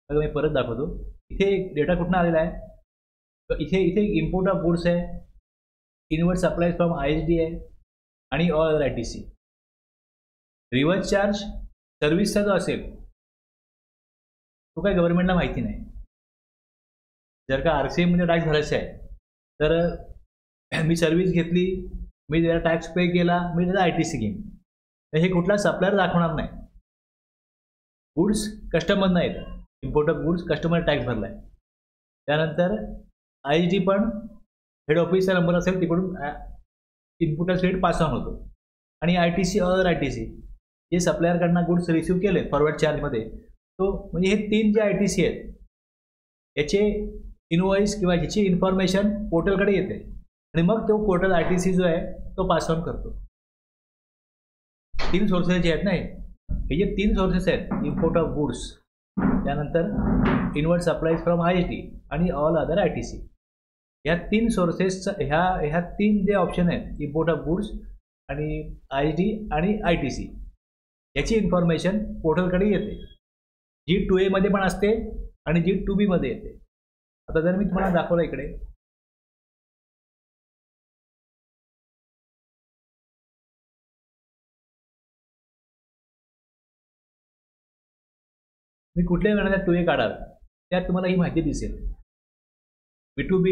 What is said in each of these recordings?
बघा मी परत दाखवतो. इथे डेटा कुठून आलेला आहे, तर इथे इथे इम्पोर्ट ऑफ गुड्स आहे, इनवर्ड सप्लाईज फ्रॉम ISD आहे आणि all other ITC. Reverse charge सर्व्हिसचा जो असेल तो काय गव्हर्नमेंटला माहिती नाही. जर का RCM मध्ये टॅक्स भरायचा आहे तर मी सर्व्हिस घेतली, मी त्याला टॅक्स पे केला, मी त्याचा ITC घेईन, तर हे कुठला सप्लायर दाखवणार नाही. गुड्स कस्टमर नाहीत, import of goods customer tax भरला आहे. त्यानंतर ISD पण हेड ऑफिसचा नंबर असेल तिकडून इनपुट रेट पास ऑन होतो. आणि ITC ऑर ITC जे सप्लायरकडनं गुड्स रिसिव्ह केले फॉरवर्ड चार्जमध्ये, तो म्हणजे हे 3 जे ITC आहेत याचे इनवॉइस किंवा ह्याची इन्फॉर्मेशन पोर्टलकडे येते आणि मग तो पोर्टल ITC जो आहे तो पास ऑन करतो. 3 सोर्सेस जे आहेत ना, हे जे 3 सोर्सेस आहेत, इम्पोर्ट ऑफ गुड्स, त्यानंतर इनवर्ड सप्लाईज फ्रॉम ISD आणि ऑल अदर ITC, ह्या 3 सोर्सेसचा ह्या 3 जे ऑप्शन आहेत, इम्पोर्ट ऑफ गुड्स आणि ISD आणि ITC, याची इन्फॉर्मेशन पोर्टलकडे येते, जी 2A मध्ये पण असते आणि जी 2B मध्ये येते. आता जर मी तुम्हाला दाखवलं इकडे, मी कुठल्याही महिन्यात 2A काढाल त्यात तुम्हाला ही माहिती दिसेल. B2B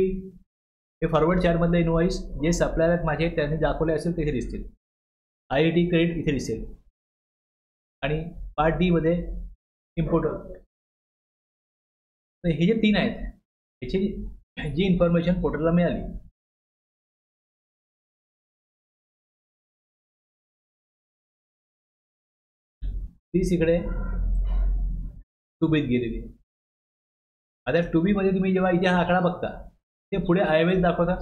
हे फॉरवर्ड चार्जमधले इनवॉइस जे सप्लायर माझे त्यांनी दाखवले असेल तिथे दिसतील. ISD क्रेडिट इथे दिसेल आणि पार्ट D मध्ये इम्पोर्ट. तर हे जे 3 आहेत याची जी इन्फॉर्मेशन पोर्टलला मिळाली, तीच इकडे 2B गेलेली. आता 2B मध्ये तुम्ही जेव्हा इथे हा आकडा बघता ते पुढे IMS दाखवतात.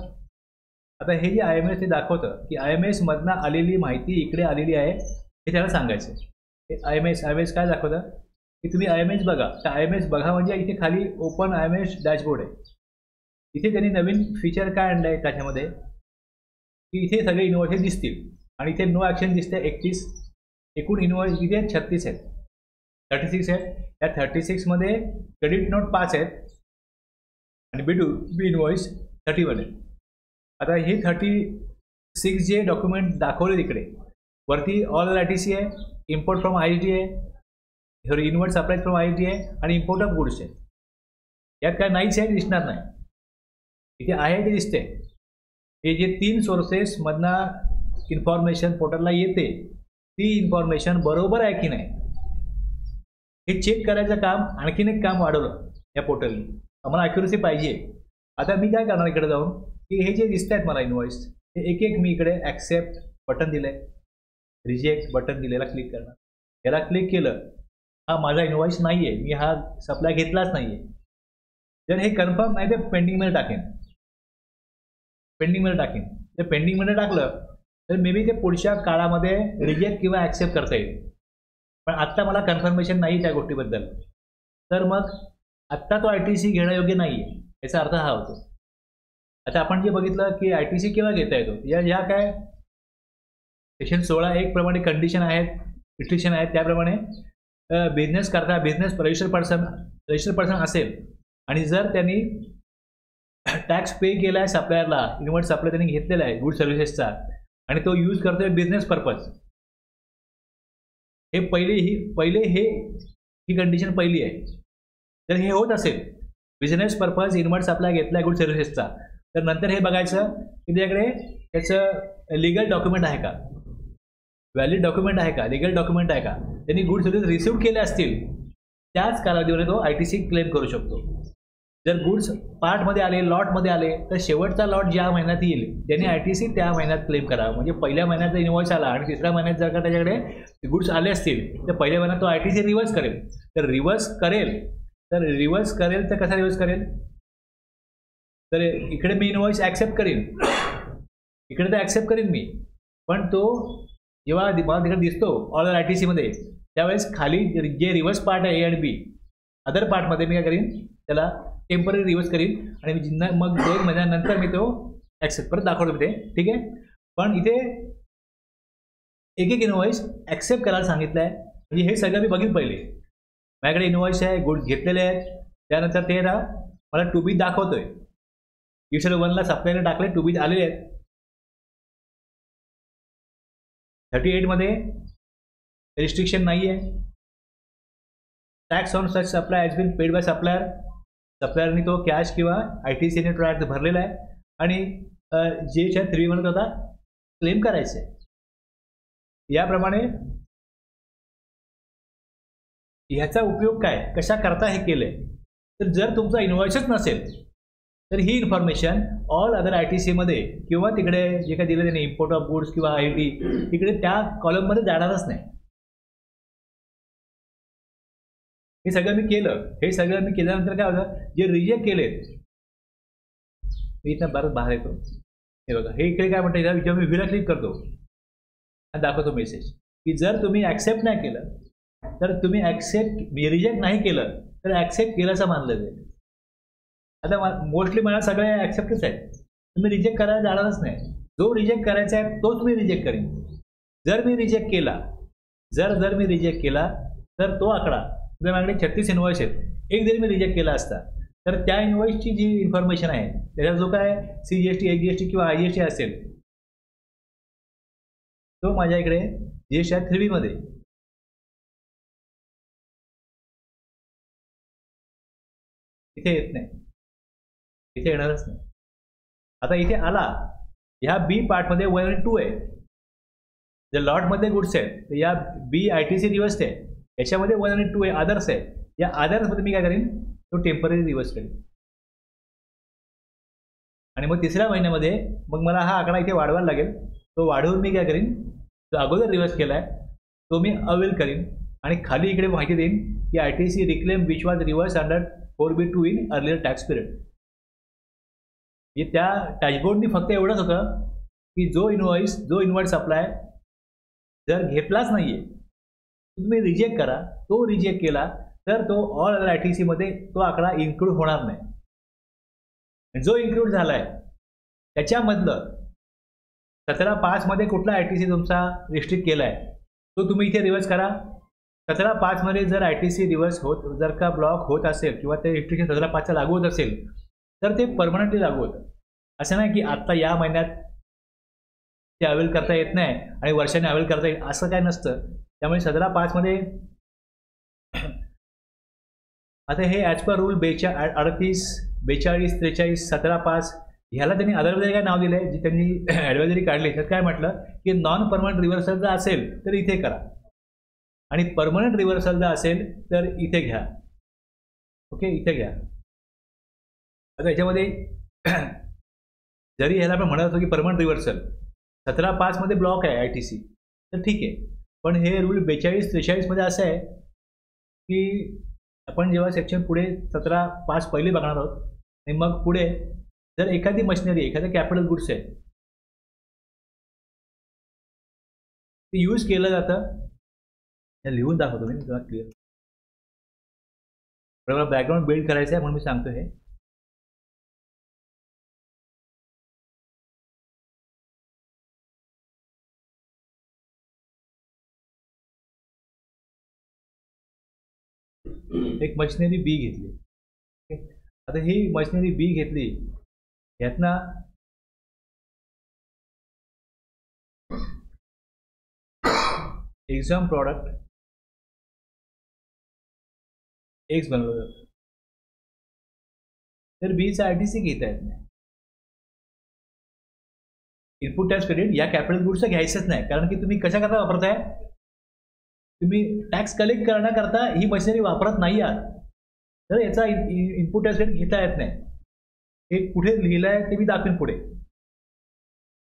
आता हे जे IMS ते दाखवतं की IMS मधनं आलेली माहिती इकडे आलेली आहे हे त्याला सांगायचं. हे IMS काय दाखवतं की तुम्ही IMS बघा. तर IMS बघा म्हणजे इथे खाली ओपन IMS डॅशबोर्ड आहे. इथे त्यांनी नवीन फीचर काय आणलं आहे त्याच्यामध्ये की इथे सगळे इनवॉइस दिसतील आणि इथे नो ॲक्शन दिसते 31. एकूण इनवॉइस इथे 36 आहेत, 36 आहेत. त्या 36 मध्ये क्रेडिट नोट 5 आहेत आणि B2B इनवॉइस 31 आहेत. आता हे 36 जे डॉक्युमेंट दाखवले तिकडे वरती ऑल ITC आहे, इम्पोर्ट फ्रॉम ISD आहे, sorry inward supplies from ISD आहे आणि इम्पोर्ट ऑफ गुड्स आहे. यात काय नाहीच आहे, दिसणार नाही. इथे आहे ते दिसते. हे जे 3 सोर्सेस मधनं इन्फॉर्मेशन पोर्टलला येते ती इन्फॉर्मेशन बरोबर आहे की नाही हे चेक करायचं काम आणखीन एक काम वाढवलं या पोर्टलने. आम्हाला ॲक्युरसी पाहिजे. आता मी काय करणार इकडे जाऊन की हे जे दिसत आहेत मला इनवॉइस हे एक एक मी इकडे ॲक्सेप्ट बटन दिलं आहे, रिजेक्ट बटन दिलेला क्लिक करणार. याला क्लिक केलं, हा माझा इनवॉइस नाही आहे, मी हा सप्लाय घेतलाच नाही आहे. जर हे कन्फर्म नाही तर पेंडिंगमध्ये टाकेन. ते पेंडिंगमध्ये टाकलं तर मे बी ते पुढच्या काळामध्ये रिजेक्ट किंवा ॲक्सेप्ट करता येईल. पण आत्ता मला कन्फर्मेशन नाही त्या गोष्टीबद्दल, तर मग आत्ता तो ITC घेणं योग्य नाही आहे, याचा अर्थ हा होतो. आता आपण जे बघितलं की ITC केव्हा घेता येतो, या काय सेक्शन 16(1) प्रमाणे कंडिशन आहेत, रिस्ट्रिक्शन आहेत. त्याप्रमाणे बिझनेस करता बिझनेस रजिस्टर पर्सन असेल आणि जर त्यांनी टॅक्स पे केला आहे सप्लायरला, इनवर्ड सप्लाय त्यांनी घेतलेला आहे गुड सर्व्हिसेसचा आणि तो यूज करतोय बिझनेस पर्पज, हे ही कंडिशन पहिली आहे. तर हे होत असेल बिझनेस पर्पज इनवर्ड सप्लाय घेतला आहे गुड सर्व्हिसेसचा, तर नंतर हे बघायचं की त्याच्याकडे त्याचं लिगल डॉक्युमेंट आहे का, व्हॅलिड डॉक्युमेंट आहे का, लिगल डॉक्युमेंट आहे का. त्यांनी गुड सर्व्हिस रिसिव्ह केले असतील त्याच कालावधीमध्ये तो ITC क्लेम करू शकतो. जर गुड्स पार्टमध्ये आले, लॉटमध्ये आले, तर शेवटचा लॉट ज्या महिन्यात येईल त्यांनी ITC त्या महिन्यात क्लेम करावा. म्हणजे पहिल्या महिन्याचा इनवॉइस आला आणि तिसऱ्या महिन्यात जर का त्याच्याकडे गुड्स आले असतील तर पहिल्या महिन्यात तो ITC रिव्हर्स करेल. तर रिव्हर्स करेल तर कसा रिव्हर्स करेल, तर इकडे मी इनवॉइस ॲक्सेप्ट करीन, इकडे तर ॲक्सेप्ट करीन मी, पण तो जेव्हा मला तिकडे दिसतो ऑल ITC मध्ये त्यावेळेस खाली जे रिव्हर्स पार्ट आहे A आणि B अदर पार्टमध्ये मी काय करीन त्याला टेम्पररी रिव्हर्स करीन आणि मग 2 महिन्यानंतर मी तो ॲक्सेप्ट परत दाखवतो ते, ठीक आहे. पण इथे एक इनवॉइस ॲक्सेप्ट करायला सांगितलं आहे. म्हणजे हे सगळं मी बघीन पहिले माझ्याकडे इनवॉइस आहे, गुड्स घेतलेले आहेत, त्यानंतर ते ना मला टू बी दाखवतोय. युशल 1ला सप्लायला टाकले, टू बी आलेले आहेत. 38 मध्ये रिस्ट्रिक्शन नाही आहे. Tax on such supply has been paid by supplier. सप्लायरनी तो कॅश किंवा ITC टॅक्स भरलेला आहे आणि जे 3 म्हणत होता क्लेम करायचे. याप्रमाणे ह्याचा उपयोग काय, कशा करता हे केलंय, तर जर तुमचा इनवॉइसच नसेल तर ही इन्फॉर्मेशन ऑल अदर ITC मध्ये किंवा तिकडे जे काही दिलं त्याने इम्पोर्ट ऑफ गुड्स किंवा IT तिकडे त्या कॉलममध्ये जाणारच नाही. हे सगळं मी केलं. हे सगळं मी केल्यानंतर काय होतं, जे रिजेक्ट केलेत, मी इथं बरंच बाहेर येतो. हे बघा, हे इकडे काय म्हणतात, जेव्हा मी व्ह्यूला क्लिक करतो आणि दाखवतो मेसेज की जर तुम्ही ॲक्सेप्ट नाही केलं तर तुम्ही रिजेक्ट नाही केलं तर ॲक्सेप्ट केल्याचं मानलं जाईल. आता मोस्टली मला सगळे ॲक्सेप्टच आहेत. तुम्ही रिजेक्ट करायला जाणारच नाही. जो रिजेक्ट करायचा आहे तोच मी रिजेक्ट करीन. जर मी रिजेक्ट केला तर तो आकडा, जर माझ्याकडे 36 इनवॉइस आहेत, एक जरी मी रिजेक्ट केला असता तर त्या इनवॉइसची जी इन्फॉर्मेशन आहे त्याच्यात जो काय CGST, HGST किंवा IGST असेल तो माझ्या इकडे GST 3B मध्ये इथे येत नाही, इथे येणारच नाही. आता इथे आला, ह्या बी पार्टमध्ये 1 आणि 2 आहे. जर लॉटमध्ये गुड्स आहेत तर या बी ITC रिवर्स आहे, याच्यामध्ये 1 आणि 2 आहे, अदर्स आहे. या अदर्समध्ये मी काय करीन, तो टेम्पररी रिवर्स करेन. आणि मग तिसऱ्या महिन्यामध्ये मग मला हा आकडा इथे वाढवायला लागेल. तो वाढवून मी काय करीन, जो अगोदर रिवर्स केला आहे तो मी अवेल करीन आणि खाली इकडे माहिती देईन की ITC reclaim which was reverse under 4B2 in earlier tax period. त्या डॅशबोर्डनी फक्त एवढंच होतं की जो इनवॉइस सप्लाय जर घेतलाच नाही आहे तुम्ही रिजेक्ट करा. तो रिजेक्ट केला तर तो ऑल अदर ITC मध्ये तो आकडा इन्क्लूड होणार नाही. जो इन्क्लूड झाला आहे त्याच्यामधलं 17.5 मध्ये कुठला ITC तुमचा रिस्ट्रिक्ट केला आहे तो तुम्ही इथे रिवर्स करा. 17.5 मध्ये जर ITC रिवर्स जर का ब्लॉक होत असेल किंवा ते रिस्ट्रिक्शन 17.5 लागू होत असेल तर ते परमनंटली लागू होतं. असं नाही की आत्ता या महिन्यात ते अवेल करता येत नाही आणि वर्षाने अवेल करता येईल, असं काय नसतं. त्यामुळे 17.5 मध्ये आता हे ॲज पर रूल 38, 42, 43, 17.5 ह्याला त्यांनी अदरवाईज काय नाव दिलं आहे, जी त्यांनी ॲडवायझरी काढली तर काय म्हटलं की नॉन परमनंट रिव्हर्सल जर असेल तर इथे करा आणि परमनंट रिव्हर्सल जर असेल तर इथे घ्या. ओके, इथे घ्या. आता याच्यामध्ये जरी ह्याला आपण म्हणत असतो की परमनंट रिव्हर्सल 17.5 मध्ये ब्लॉक आहे ITC तर ठीक आहे, पण हे रूल 42, 43 मध्ये असं आहे की आपण जेव्हा सेक्शन पुढे 17.5 पहिले बघणार आहोत आणि मग पुढे जर एखादी मशिनरी, एखादं कॅपिटल गुड्स आहे ते यूज केलं जातं, लिहून दाखवतो मी तुम्हाला क्लिअर. बरोबर, बॅकग्राऊंड बिल्ड करायचं आहे म्हणून मी सांगतो. हे एक मशिनरी बी घेतली. आता ही मशिनरी बी घेतली, यातना एक्झाम प्रॉडक्ट एक्स बनवलं जातं, तर बीचा ITC घेता येत नाही. इनपुट टॅक्स क्रेडिट या कॅपिटल गुड्सचं घ्यायचंच नाही, कारण की तुम्ही कशा करता वापरताय, तुम्ही टॅक्स कलेक्ट करण्याकरता ही मशिनरी वापरत नाही आहात, तर याचा इनपुट टॅक्स क्रेडिट घेता येत नाही. हे कुठे लिहिलं आहे ते मी दाखवेन पुढे.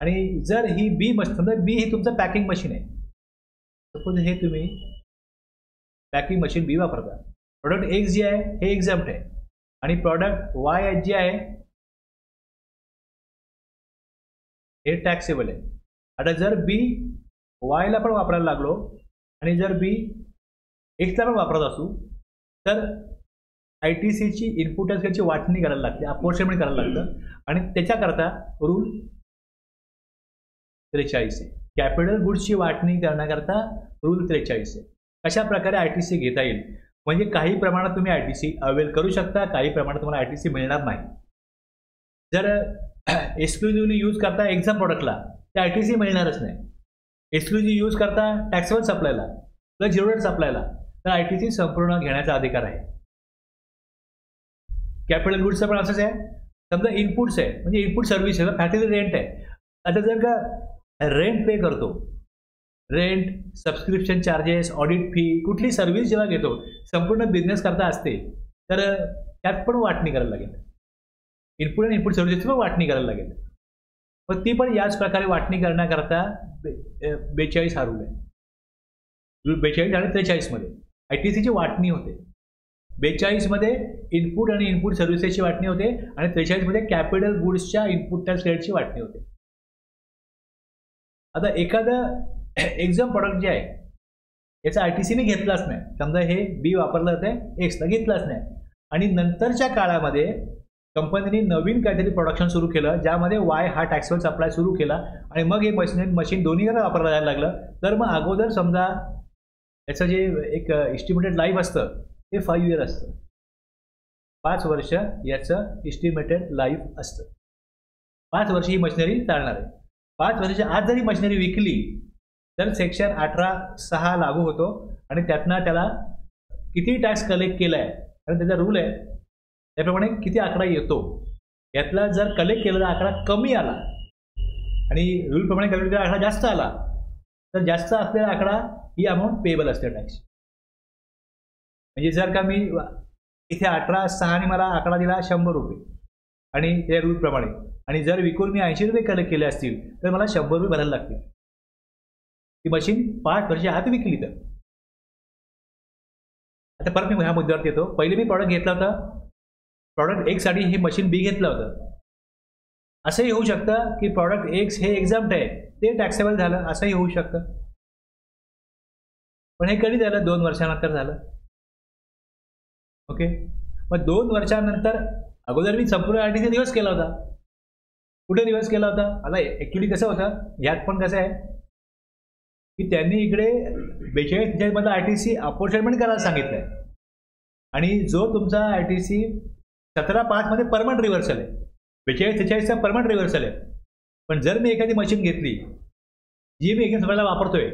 आणि जर ही बी मशीन, समजा बी ही तुमचं पॅकिंग मशीन आहे, सपोज हे तुम्ही पॅकिंग मशीन बी वापरता. प्रोडक्ट एक्स जे आहे हे एक्झॅम्प्ट आहे आणि प्रॉडक्ट वाय जे आहे हे टॅक्सेबल आहे. आता जर बी वायला पण वापरायला लागलो आणि जर बी एक्सला पण वापरत असू तर ITCची इनपुट टॅक्सची वाटणी करायला लागते, अपोर्शनमेंट करायला लागतं आणि त्याच्याकरता रूल 43 आहे. कॅपिटल गुड्सची वाटणी करण्याकरता रूल 43 आहे. कशा प्रकारे ITC घेता येईल. म्हणजे काही प्रमाणात तुम्ही ITC अवेल करू शकता, काही प्रमाणात तुम्हाला ITC मिळणार नाही. जर एक्सक्लुझिव्हली यूज करता एक्झाम प्रोडक्टला तर ITC मिळणारच नाही. एक्सक्लुझिव्ह यूज करता टॅक्सेबल सप्लायला प्लस झिरो सप्लायला तर ITC संपूर्ण घेण्याचा अधिकार आहे. कॅपिटल गुड्सचं पण असंच आहे. समजा इनपुट्स आहे म्हणजे इनपुट सर्व्हिस आहे, फॅक्टरी रेंट आहे. आता जर का रेंट पे करतो, rent, subscription charges, audit fee, कुठली सर्व्हिस जेव्हा घेतो संपूर्ण बिझनेस करता असते तर त्यात पण वाटणी करायला लागेल. इनपुट आणि इनपुट सर्व्हिसची पण वाटणी करायला लागेल. पण ती पण याच प्रकारे वाटणी करण्याकरता 42 हा रूल आहे. रूल 42 आणि 43 मध्ये ITCची वाटणी होते. 42 मध्ये इनपुट आणि इनपुट सर्व्हिसेसची वाटणी होते आणि 43 मध्ये कॅपिटल गुड्सच्या इनपुट टॅक्स क्रेडिटची वाटणी होते. आता एखादं एक्झाम प्रोडक्ट जे आहे याचा ITCने घेतलाच नाही. समजा हे बी वापरलं जातं, एक्सला घेतलाच नाही आणि नंतरच्या काळामध्ये कंपनीने नवीन काहीतरी प्रोडक्शन सुरू केलं ज्यामध्ये वाय हा टॅक्सेबल सप्लाय सुरू केला आणि मग हे मशीन दोन्ही वापरलं जायला लागलं. तर मग अगोदर समजा याचं जे एक इस्टिमेटेड लाईफ असतं ते 5 इयर असतं. 5 वर्ष याचं इस्टिमेटेड लाईफ असतं. 5 वर्ष ही मशिनरी चालणार आहे. 5 वर्षाच्या आत जरी मशिनरी विकली तर सेक्शन 18(6) लागू होतो आणि त्यातनं त्याला किती टॅक्स कलेक्ट केला आहे आणि त्याचा रूल आहे त्याप्रमाणे किती आकडा येतो. यातला जर कलेक्ट केलेला आकडा कमी आला आणि रूलप्रमाणे कलेक्ट केलेला आकडा जास्त आला तर जास्त असलेला आकडा ही अमाऊंट पेएबल असते टॅक्स. म्हणजे जर का मी इथे 18(6) मला आकडा दिला 100 रुपये आणि त्या रूलप्रमाणे आणि जर विकून मी 80 रुपये कलेक्ट केले असतील तर मला 100 रुपये भरायला लागतील. ती मशीन 5 वर्ष आत विकली तर. आता परत मी ह्या मुद्द्यावर येतो. पहिले मी प्रॉडक्ट घेतला होता, प्रॉडक्ट एक्ससाठी हे मशीन बी घेतलं होतं. असंही होऊ शकतं की प्रॉडक्ट एक्स हे एक्झाम्प्ट आहे ते टॅक्सेबल झालं, असंही होऊ शकतं. पण हे कधी झालं? 2 वर्षानंतर झालं. ओके, मग 2 वर्षानंतर अगोदर मी संपूर्ण ITC रिव्हर्स केला होता. कुठे रिव्हर्स केला होता? आता ॲक्च्युली कसं होतं यात पण कसं आहे की त्यांनी इकडे 42-43 मध्ये ITC अपॉर्च्युनिमेंट करायला सांगितलं आहे आणि जो तुमचा ITC 17(5) मध्ये परमनंट रिव्हर्सल आहे, 42-43 चा परमनंट रिव्हर्सल आहे. पण जर मी एखादी मशीन घेतली जी मी एकदम सगळ्याला वापरतोय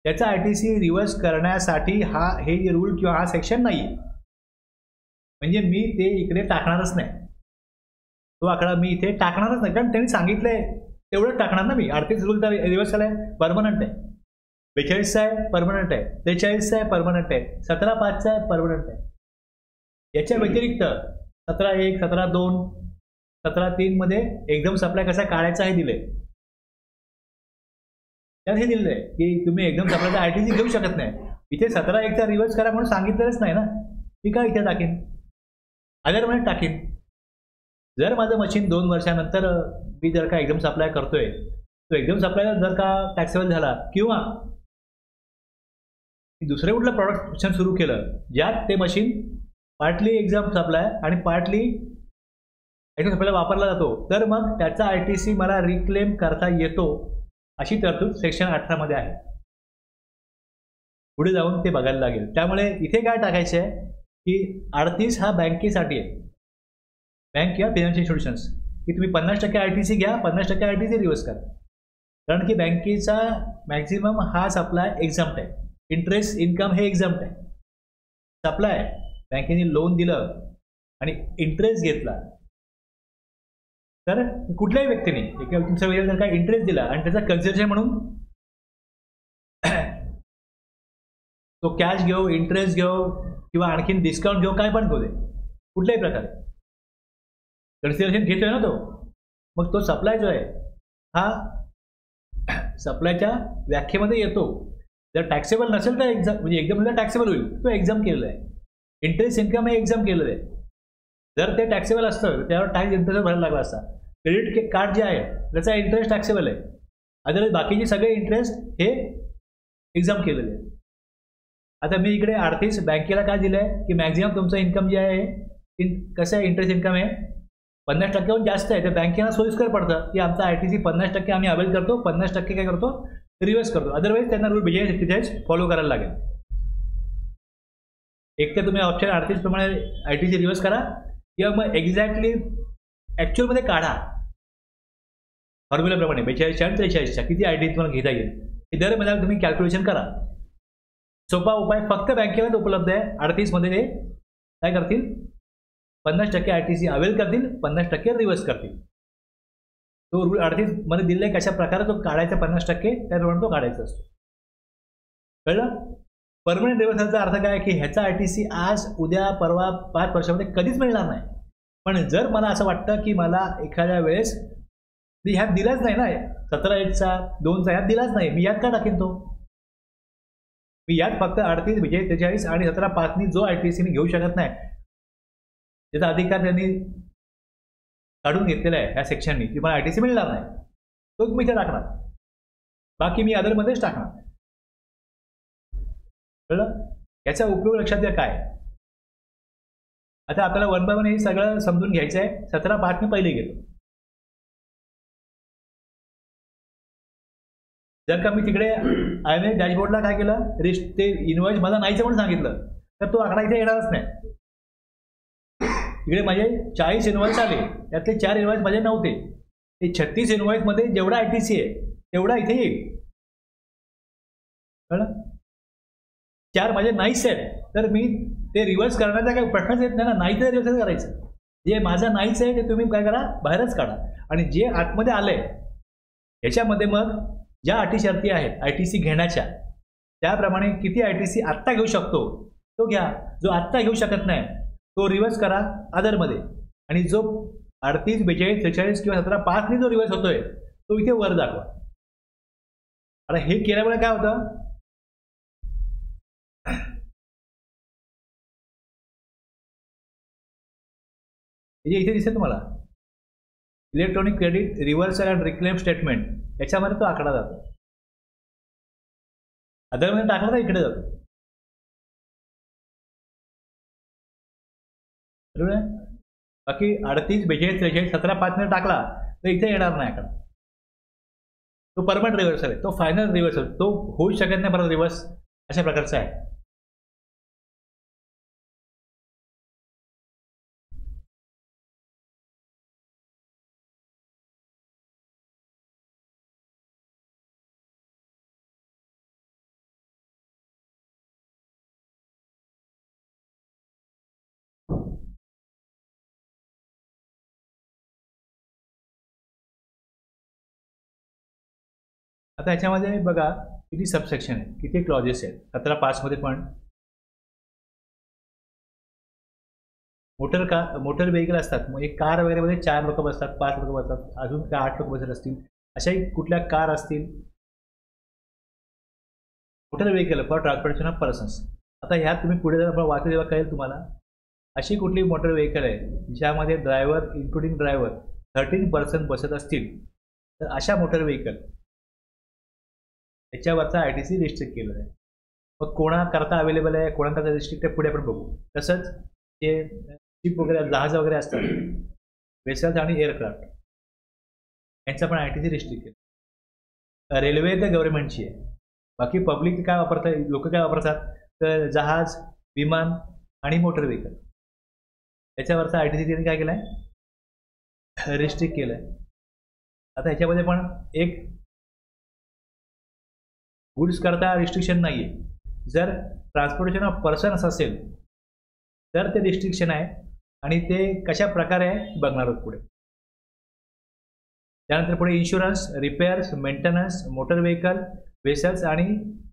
त्याचा ITC रिव्हर्स करण्यासाठी हे रूल किंवा हा सेक्शन नाही. म्हणजे मी ते इकडे टाकणारच नाही. तो आकडा मी इथे टाकणारच नाही कारण त्यांनी सांगितलंय तेवढं टाकणार ना मी. 38 रूल तर रिव्हर्सल आहे, परमनंट आहे. 42 आहे परमनंट आहे, 43 आहे परमनंट आहे, 17(5) आहे परमनंट आहे. याच्या व्यतिरिक्त 17(1), 17(2), 17(3) मध्ये एकदम सप्लाय कसा काढायचा हे दिलंय. त्यात हे दिलेलं आहे की तुम्ही एकदम सप्लायचा ITC घेऊ शकत नाही. इथे 17(1) चा रिव्हर्स करा म्हणून सांगितलेलंच नाही ना. मी काय इथे टाकेन? अदरमध्ये टाकेन. जर माझं मशीन 2 वर्षानंतर मी जर का एकदम सप्लाय करतोय तो एकदम सप्लाय जर का टॅक्सेबल झाला किंवा दुसरे कुठलं प्रोडक्शन सुरू केलं ज्यात ते मशीन पार्टली एक्झाम सप्लाय आणि पार्टली एकदम सप्लाय वापरला जातो तर मग त्याचा ITC मला रिक्लेम करता येतो अशी तरतूद सेक्शन 18 मध्ये आहे. पुढे जाऊन ते बघायला लागेल. त्यामुळे इथे काय टाकायचं आहे की 38 हा बँकेसाठी आहे, बँक किंवा फायनान्शियल इन्स्टिट्यूशन्स, की तुम्ही 50% ITC घ्या, 50% ITC रिव्हर्स करा. कारण की बँकेचा मॅक्झिमम हा सप्लाय एक्झाम्प्ट आहे. इंटरेस्ट इन्कम हे एक्झाम्प्ट आहे. सप्लाय बँकेने लोन दिलं आणि इंटरेस्ट घेतला तर कुठल्याही व्यक्तीने एका व्यक्तीच्या वेळेला जर काय इंटरेस्ट दिला आणि त्याचा कन्सेशन म्हणून तो कॅश घेऊ, इंटरेस्ट घेऊ किंवा आणखीन डिस्काउंट घेऊ, काय पण घेऊ दे, कुठल्याही प्रकारे कन्सिडरेशन घेतोय ना तो, मग तो सप्लाय जो आहे हा सप्लायच्या व्याख्येमध्ये येतो. जर टॅक्सेबल नसेल तर एक्झाम म्हणजे एकदम टॅक्सेबल होईल, तो एक्झाम केलेला आहे. इंटरेस्ट इन्कम हे एक्झाम केलेलं आहे. जर ते टॅक्सेबल असतं त्यावर टॅक्स इंटरेस्ट भरायला लागला असता. क्रेडिट कार्ड जे आहे त्याचा इंटरेस्ट टॅक्सेबल आहे, अदरवाईज बाकीचे सगळे इंटरेस्ट हे एक्झाम केलेले आहे. आता मी इकडे 38 बँकेला काय दिलं आहे की मॅक्झिमम तुमचं इन्कम जे आहे कसं आहे, इंटरेस्ट इन्कम आहे 50%हून जास्त आहे, तर बँकेला सोयीस्कर पडतं की आमचा ITC 50% आम्ही अवेल करतो, 50% काय करतो रिव्हर्स करतो. अदरवाईज त्यांना रूल 42-43 फॉलो करायला लागेल. एक तर तुम्ही ऑप्शन 38 प्रमाणे ITC रिव्हर्स करा, किंवा मग एक्झॅक्टली ॲक्च्युअलमध्ये काढा फॉर्म्युलाप्रमाणे 42 आणि 43च्या किती ITC तुम्हाला घेता येईल हे दर महिन्याला तुम्ही कॅल्क्युलेशन करा. सोपा उपाय फक्त बँकेमध्ये उपलब्ध आहे. 38 मध्ये ते काय करतील, 50% ITC अवेल करतील, 50% रिव्हर्स करतील. तो रूल 38 मध्ये दिलेला आहे कशा प्रकारे तो काढायचा 50% त्याप्रमाणे तो काढायचा असतो. कळलं? परमनंट रिव्हर्सलचा अर्थ काय की ह्याचा ITC आज उद्या परवा 5 वर्षामध्ये कधीच मिळणार नाही. पण जर मला असं वाटतं की मला एखाद्या वेळेस मी ह्यात दिलाच नाही ना, 17(1)चा 2चा ह्यात दिलाच नाही, मी यात का टाकेन तो? मी यात फक्त 38, 42, 43 आणि 17(5) जो ITC मी घेऊ शकत नाही त्याचा अधिकार त्यांनी काढून घेतलेला आहे ह्या सेक्शननी की मला ITC मिळणार नाही, तो मी इथे टाकणार, बाकी मी अदरमध्येच टाकणार. कळलं? याचा उपयोग लक्षात घ्या काय. आता आपल्याला 1 by 1 हे सगळं समजून घ्यायचं आहे. 17(5) मी पहिले गेलो. जर का मी तिकडे IMS डॅशबोर्डला काय केलं, ते इनवॉइस मला नाहीचं म्हणून सांगितलं तर तो आकडा इथे येणारच नाही. इकडे माझे 40 इनवॉइस आले, त्यातले 4 इनवॉइस माझे नव्हते. ते 36 इनवॉइस मध्ये जेवढा ITC आहे तेवढा इथे येईल. कळलं? 4 माझे नाहीच आहेत तर मी ते रिव्हर्स करण्याचा काही प्रश्नच येत नाही ना, नाही तर रिव्हर्स करायचं. जे माझं नाहीच आहे ते तुम्ही काय करा, बाहेरच काढा. आणि जे आतमध्ये आलंय याच्यामध्ये मग ज्या अटी शर्ती आहेत ITC घेण्याच्या त्याप्रमाणे किती ITC आत्ता घेऊ शकतो तो घ्या. जो आत्ता घेऊ शकत नाही तो रिव्हर्स करा अदरमध्ये, आणि जो 38, 42, 43 किंवा 17(5) जो रिव्हर्स होतोय तो इथे वर दाखवा. आता हे केल्यामुळे काय होतं, इथे दिसेल तुम्हाला electronic credit reversal and reclaim statement, याच्यामध्ये तो आकडा जातो. अदरमध्ये टाकला तर इकडे जातो. बरोबर आहे? बाकी 38, 42, 43, 17(5) मध्ये टाकला तर इथे येणार नाही आकडा. तो परमनंट रिव्हर्सल आहे, तो फायनल रिव्हर्सल, तो होऊ शकत नाही परत रिव्हर्स, अशा प्रकारचा आहे. आता ह्याच्यामध्ये बघा किती सबसेक्शन आहेत, किती क्लॉजेस आहेत. 17(5) मध्ये पण मोटर व्हेकल असतात, मग एक कार वगैरे मध्ये 4 लोक बसतात, 5 लोक बसतात, अजून काय 8 लोक बसत असतील, अशाही कुठल्या कार असतील. Motor vehicle for transportation of persons. आता ह्यात तुम्ही पुढे जर वाचू जेव्हा कळेल तुम्हाला, अशी कुठली मोटर व्हेकल आहे ज्यामध्ये ड्रायव्हर इन्क्लुडिंग ड्रायव्हर 13 पर्सन बसत असतील तर अशा मोटर व्हेकल त्याच्यावरचा ITC रिस्ट्रिक्ट केलेला आहे. मग कोणाकरता अवेलेबल आहे, कोणाकरता रिस्ट्रिक्ट आहे, पुढे आपण बघू. तसंच जे शिप वगैरे, जहाज वगैरे असतात, वेसल्स आणि एअरक्राफ्ट, यांचा पण ITC रिस्ट्रिक्ट केलं. रेल्वे तर गव्हर्नमेंटची आहे, बाकी पब्लिक काय वापरतात, लोक काय वापरतात तर जहाज, विमान आणि मोटर व्हेकल, त्याच्यावरचा ITC त्यांनी काय केलं आहे, रिस्ट्रिक्ट केलं आहे. आता ह्याच्यामध्ये पण एक गुड्स करता रिस्ट्रिक्शन नाही आहे. जर ट्रान्सपोर्टेशन ऑफ पर्सन्स असेल तर ते रिस्ट्रिक्शन आहे, आणि ते कशा प्रकारे आहे बघणार आहोत पुढे. त्यानंतर पुढे insurance, repairs, maintenance, motor vehicle, vessels आणि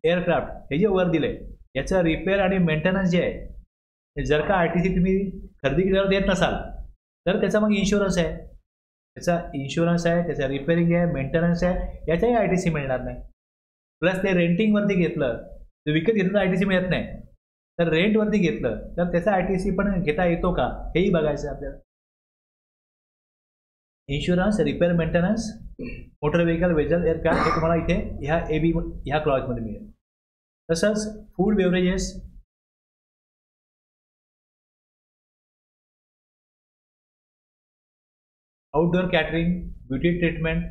एअरक्राफ्ट हे जे वर दिले याचं रिपेअर आणि मेंटेनन्स जे आहे, जर का ITC तुम्ही खरेदी केल्यावर देत नसाल तर त्याचा मग इन्शुरन्स आहे, त्याचा इन्शुरन्स आहे, त्याचा रिपेअरिंग आहे, मेंटेनन्स आहे, याचाही ITC मिळणार नाही. प्लस ते रेंटिंगवरती घेतलं तर विकत घेतलं ITC मिळत नाही, तर रेंटवरती घेतलं तर त्याचा ITC पण घेता येतो का हेही बघायचं आपल्याला. Insurance, repair, maintenance, motor vehicle, vessel, aircraft हे तुम्हाला इथे ह्या क्लॉजमध्ये मिळेल. तसंच food beverages, outdoor catering, beauty treatment,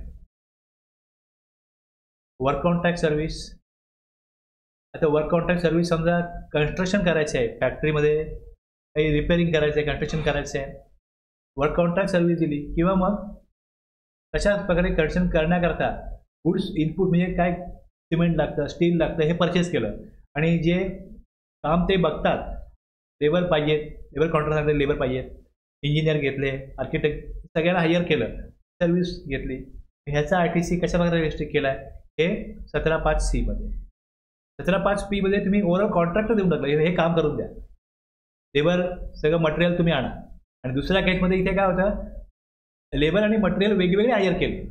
work contract service, आता वर्क कॉन्ट्रॅक्ट सर्व्हिस समजा कन्स्ट्रक्शन करायचं आहे, फॅक्टरीमध्ये काही रिपेअरिंग करायचं आहे, कन्स्ट्रक्शन करायचं आहे, वर्क कॉन्ट्रॅक्ट सर्व्हिस दिली, किंवा मग तशाच प्रकारे कन्स्ट्रक्शन करण्याकरता गुड्स इनपुट म्हणजे काय सिमेंट लागतं, स्टील लागतं, हे परचेस केलं, आणि जे काम ते बघतात, लेबर पाहिजेत, लेबर कॉन्ट्रॅक्ट लेबर पाहिजेत, इंजिनियर घेतले, आर्किटेक्ट सगळ्यांना हायर केलं, सर्व्हिस घेतली, ह्याचा ITC कशा प्रकारे रिस्ट्रिक्ट केला आहे, हे 17.5C मध्ये. 17.5P मध्ये तुम्ही ओव्हरऑल कॉन्ट्रॅक्ट देऊन टाकलं, हे काम करून द्या, लेबर सगळं मटेरियल तुम्ही आणा. आणि दुसऱ्या केसमध्ये इथे काय होतं, लेबर आणि मटेरियल वेगवेगळे हायर केले.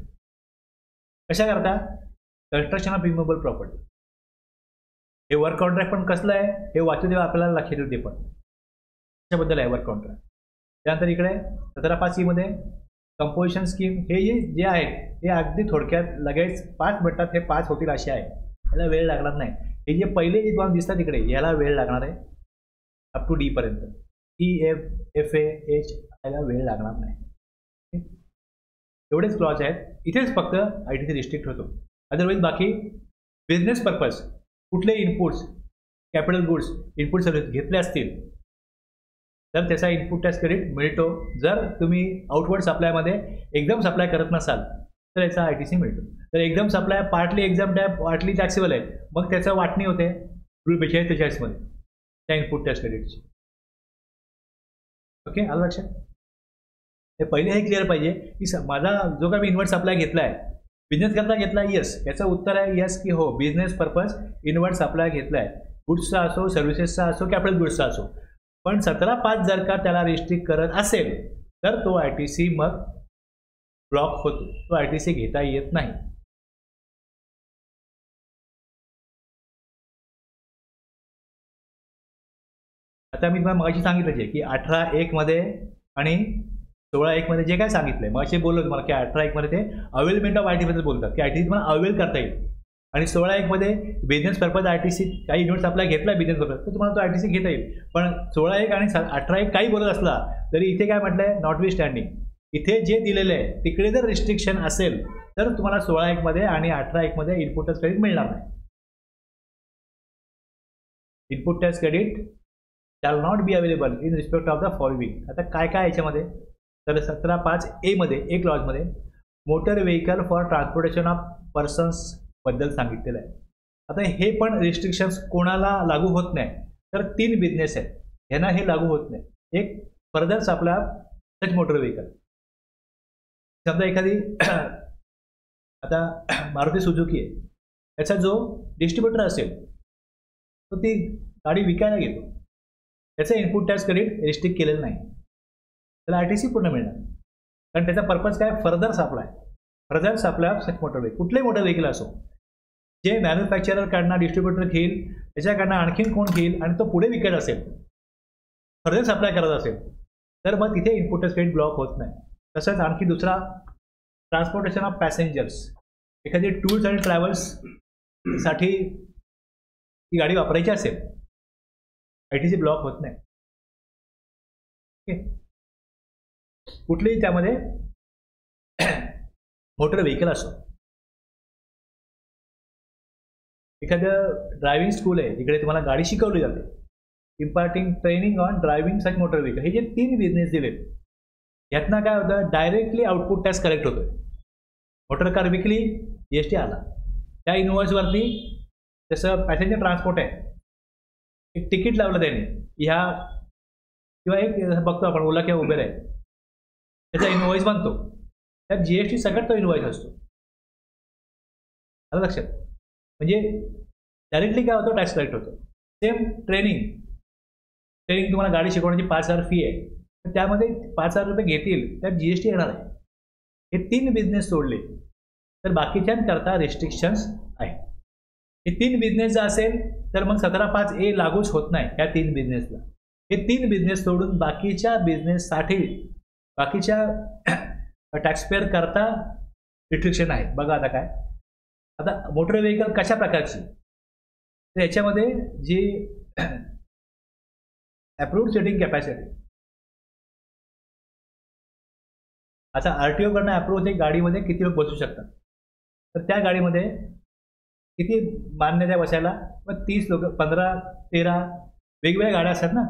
कशा करता, कन्स्ट्रक्शन ऑफ इमूव्हेबल प्रॉपर्टी. हे वर्क कॉन्ट्रॅक्ट पण कसलं आहे हे वाचू देवा आपल्याला लक्षात येते, पण त्याच्याबद्दल आहे वर्क कॉन्ट्रॅक्ट. त्यानंतर इकडे 17.5C मध्ये कंपोजिशन स्कीम, हे जे आहेत हे अगदी थोडक्यात लगेच 5 मिनिटात हे 5 होतील असे आहे, याला वेळ लागणार नाही. हे जे पहिले जे तुम्हाला दिसतात इकडे, याला वेळ लागणार आहे अप टू D पर्यंत. E, F, FA, H याला वेळ लागणार नाही. एवढेच क्लॉज आहेत, इथेच फक्त ITC रिस्ट्रिक्ट होतो. अदरवाईज बाकी बिझनेस पर्पज कुठले inputs, capital goods, input service घेतले असतील तर त्याचा इनपुट टॅक्स क्रेडिट मिळतो. जर तुम्ही आउटवर्ड सप्लायमध्ये एकदम सप्लाय करत नसाल तर याचा ITC मिळतो. तर एकदम सप्लाय पार्टली एक्झाम्प्ट आहे, पार्टली टॅक्सेबल आहे, मग त्याचा वाटणी होते रूल 42-43 मध्ये त्या इनपुट टॅक्स क्रेडिटची. ओके, आलं लक्षात. हे पहिले हे क्लिअर पाहिजे की माझा जो काही इनवर्ट सप्लाय घेतला आहे, बिझनेस करता घेतला, येस, याचं उत्तर आहे येस की हो, बिझनेस पर्पज इनवर्ट सप्लाय घेतला आहे, गुड्सचा असो, सर्व्हिसेसचा असो, कॅपिटल गुड्सचा असो. पण 17.5 जर का त्याला रिस्ट्रिक्ट करत असेल तर तो ITC मग ब्लॉक होतो, तो ITC घेता येत नाही. आता मी तुम्हाला मगाशी सांगितलं की 18.1 मध्ये आणि 16.1 मध्ये जे काय सांगितलंय, मगाशी बोललो तुम्हाला की 18.1 मध्ये ते अवेलमेंट ऑफ ITC बद्दल बोलतात की ITC तुम्हाला अवेल करता येईल, आणि 16.1 मध्ये बिझनेस पर्पज ITC काही युनिट्स आपला घेतला बिझनेस पर्पज तर तुम्हाला तो ITC घेता येईल. पण 16.1 आणि 18.1 काही बोलत असला तरी इथे काय म्हटलंय, नॉट वी स्टँडिंग, इथे जे दिलेलं आहे तिकडे जर रिस्ट्रिक्शन असेल तर तुम्हाला 16.1 मध्ये आणि 18.1 मध्ये इनपुट टॅक्स क्रेडिट मिळणार नाही. Input tax credit shall not be available in respect of the following. आता काय काय याच्यामध्ये, तर 17.5A मध्ये एक क्लॉजमध्ये motor vehicle for transportation of persons बद्दल सांगितलेलं आहे. आता हे पण रिस्ट्रिक्शन्स कोणाला लागू होत नाही, तर 3 बिझनेस आहेत ह्यांना हे लागू होत नाही. एक फर्दर आपला सच मोटर व्हेकल, समजा एखादी आता मारुती सुझुकी आहे, त्याचा जो डिस्ट्रीब्युटर असेल तो ती गाडी विकायला घेतो, त्याचं इनपुट टॅक्स क्रेडिट रिस्ट्रिक्ट केलेलं नाही, त्याला ITC पूर्ण मिळणार, कारण त्याचा पर्पज काय, फर्दर सप्लाय. फर्दर सप्लाय सच मोटर व्हेकल, कुठलेही मोटर व्हेकल असो, जे मॅन्युफॅक्चररकडनं डिस्ट्रीब्युटर घेईल, त्याच्याकडनं आणखीन कोण घेईल आणि तो पुढे विकत असेल, फर्दर सप्लाय करत असेल, तर मग तिथे इनपुट टॅक्स क्रेडिट ब्लॉक होत नाही. तसंच आणखी दुसरा, ट्रान्सपोर्टेशन ऑफ पॅसेंजर्स, एखादी टूर्स आणि ट्रॅव्हल्ससाठी ती गाडी वापरायची असेल, ITC ब्लॉक होत नाही. ओके, कुठलेही त्यामध्ये मोटर व्हेकल असो. एखादं ड्रायव्हिंग स्कूल आहे जिकडे तुम्हाला गाडी शिकवली जाते, imparting training on driving such motor vehicle, हे जे 3 बिझनेस दिलेत यातनं काय होतं, डायरेक्टली आउटपुट टॅक्स कलेक्ट होतोय. मोटर कार विकली, GST आला, त्या इनवॉइसवरती जसं पॅसेंजर ट्रान्सपोर्ट आहे, एक तिकीट लावलं त्याने ह्या, किंवा एक बघतो आपण ओला किंवा उबेर आहे, त्याचा इनवॉइस बनतो, त्यात GST सगळ्यात तो इनवॉइस असतो. आलं लक्षात, म्हणजे डायरेक्टली काय होतं, टॅक्स कलेक्ट होतो. सेम ट्रेनिंग तुम्हाला गाडी शिकवण्याची 5,000 फी आहे, तर त्यामध्ये 5,000 रुपये घेतील, त्यात GST येणार आहे. हे 3 बिझनेस सोडले तर बाकीच्यांकरता रिस्ट्रिक्शन्स आहे. हे 3 बिझनेस जर असेल तर मग 17.5A लागूच होत नाही या 3 बिझनेसला. हे 3 बिझनेस सोडून बाकीच्या बिझनेससाठी, बाकीच्या टॅक्सपेअर करता रिस्ट्रिक्शन आहे. बघा आता काय, आता मोटर व्हेकल कशा प्रकारची, तर याच्यामध्ये जी अप्रूव्ड सिटिंग कॅपॅसिटी, आता RTO कडनं अप्रूव्ह होते गाडीमध्ये किती लोक बसू शकतात, तर त्या गाडीमध्ये किती मान्यता बसायला? मग 30 लोक, 15, 13 वेगवेगळ्या गाड्या असतात ना.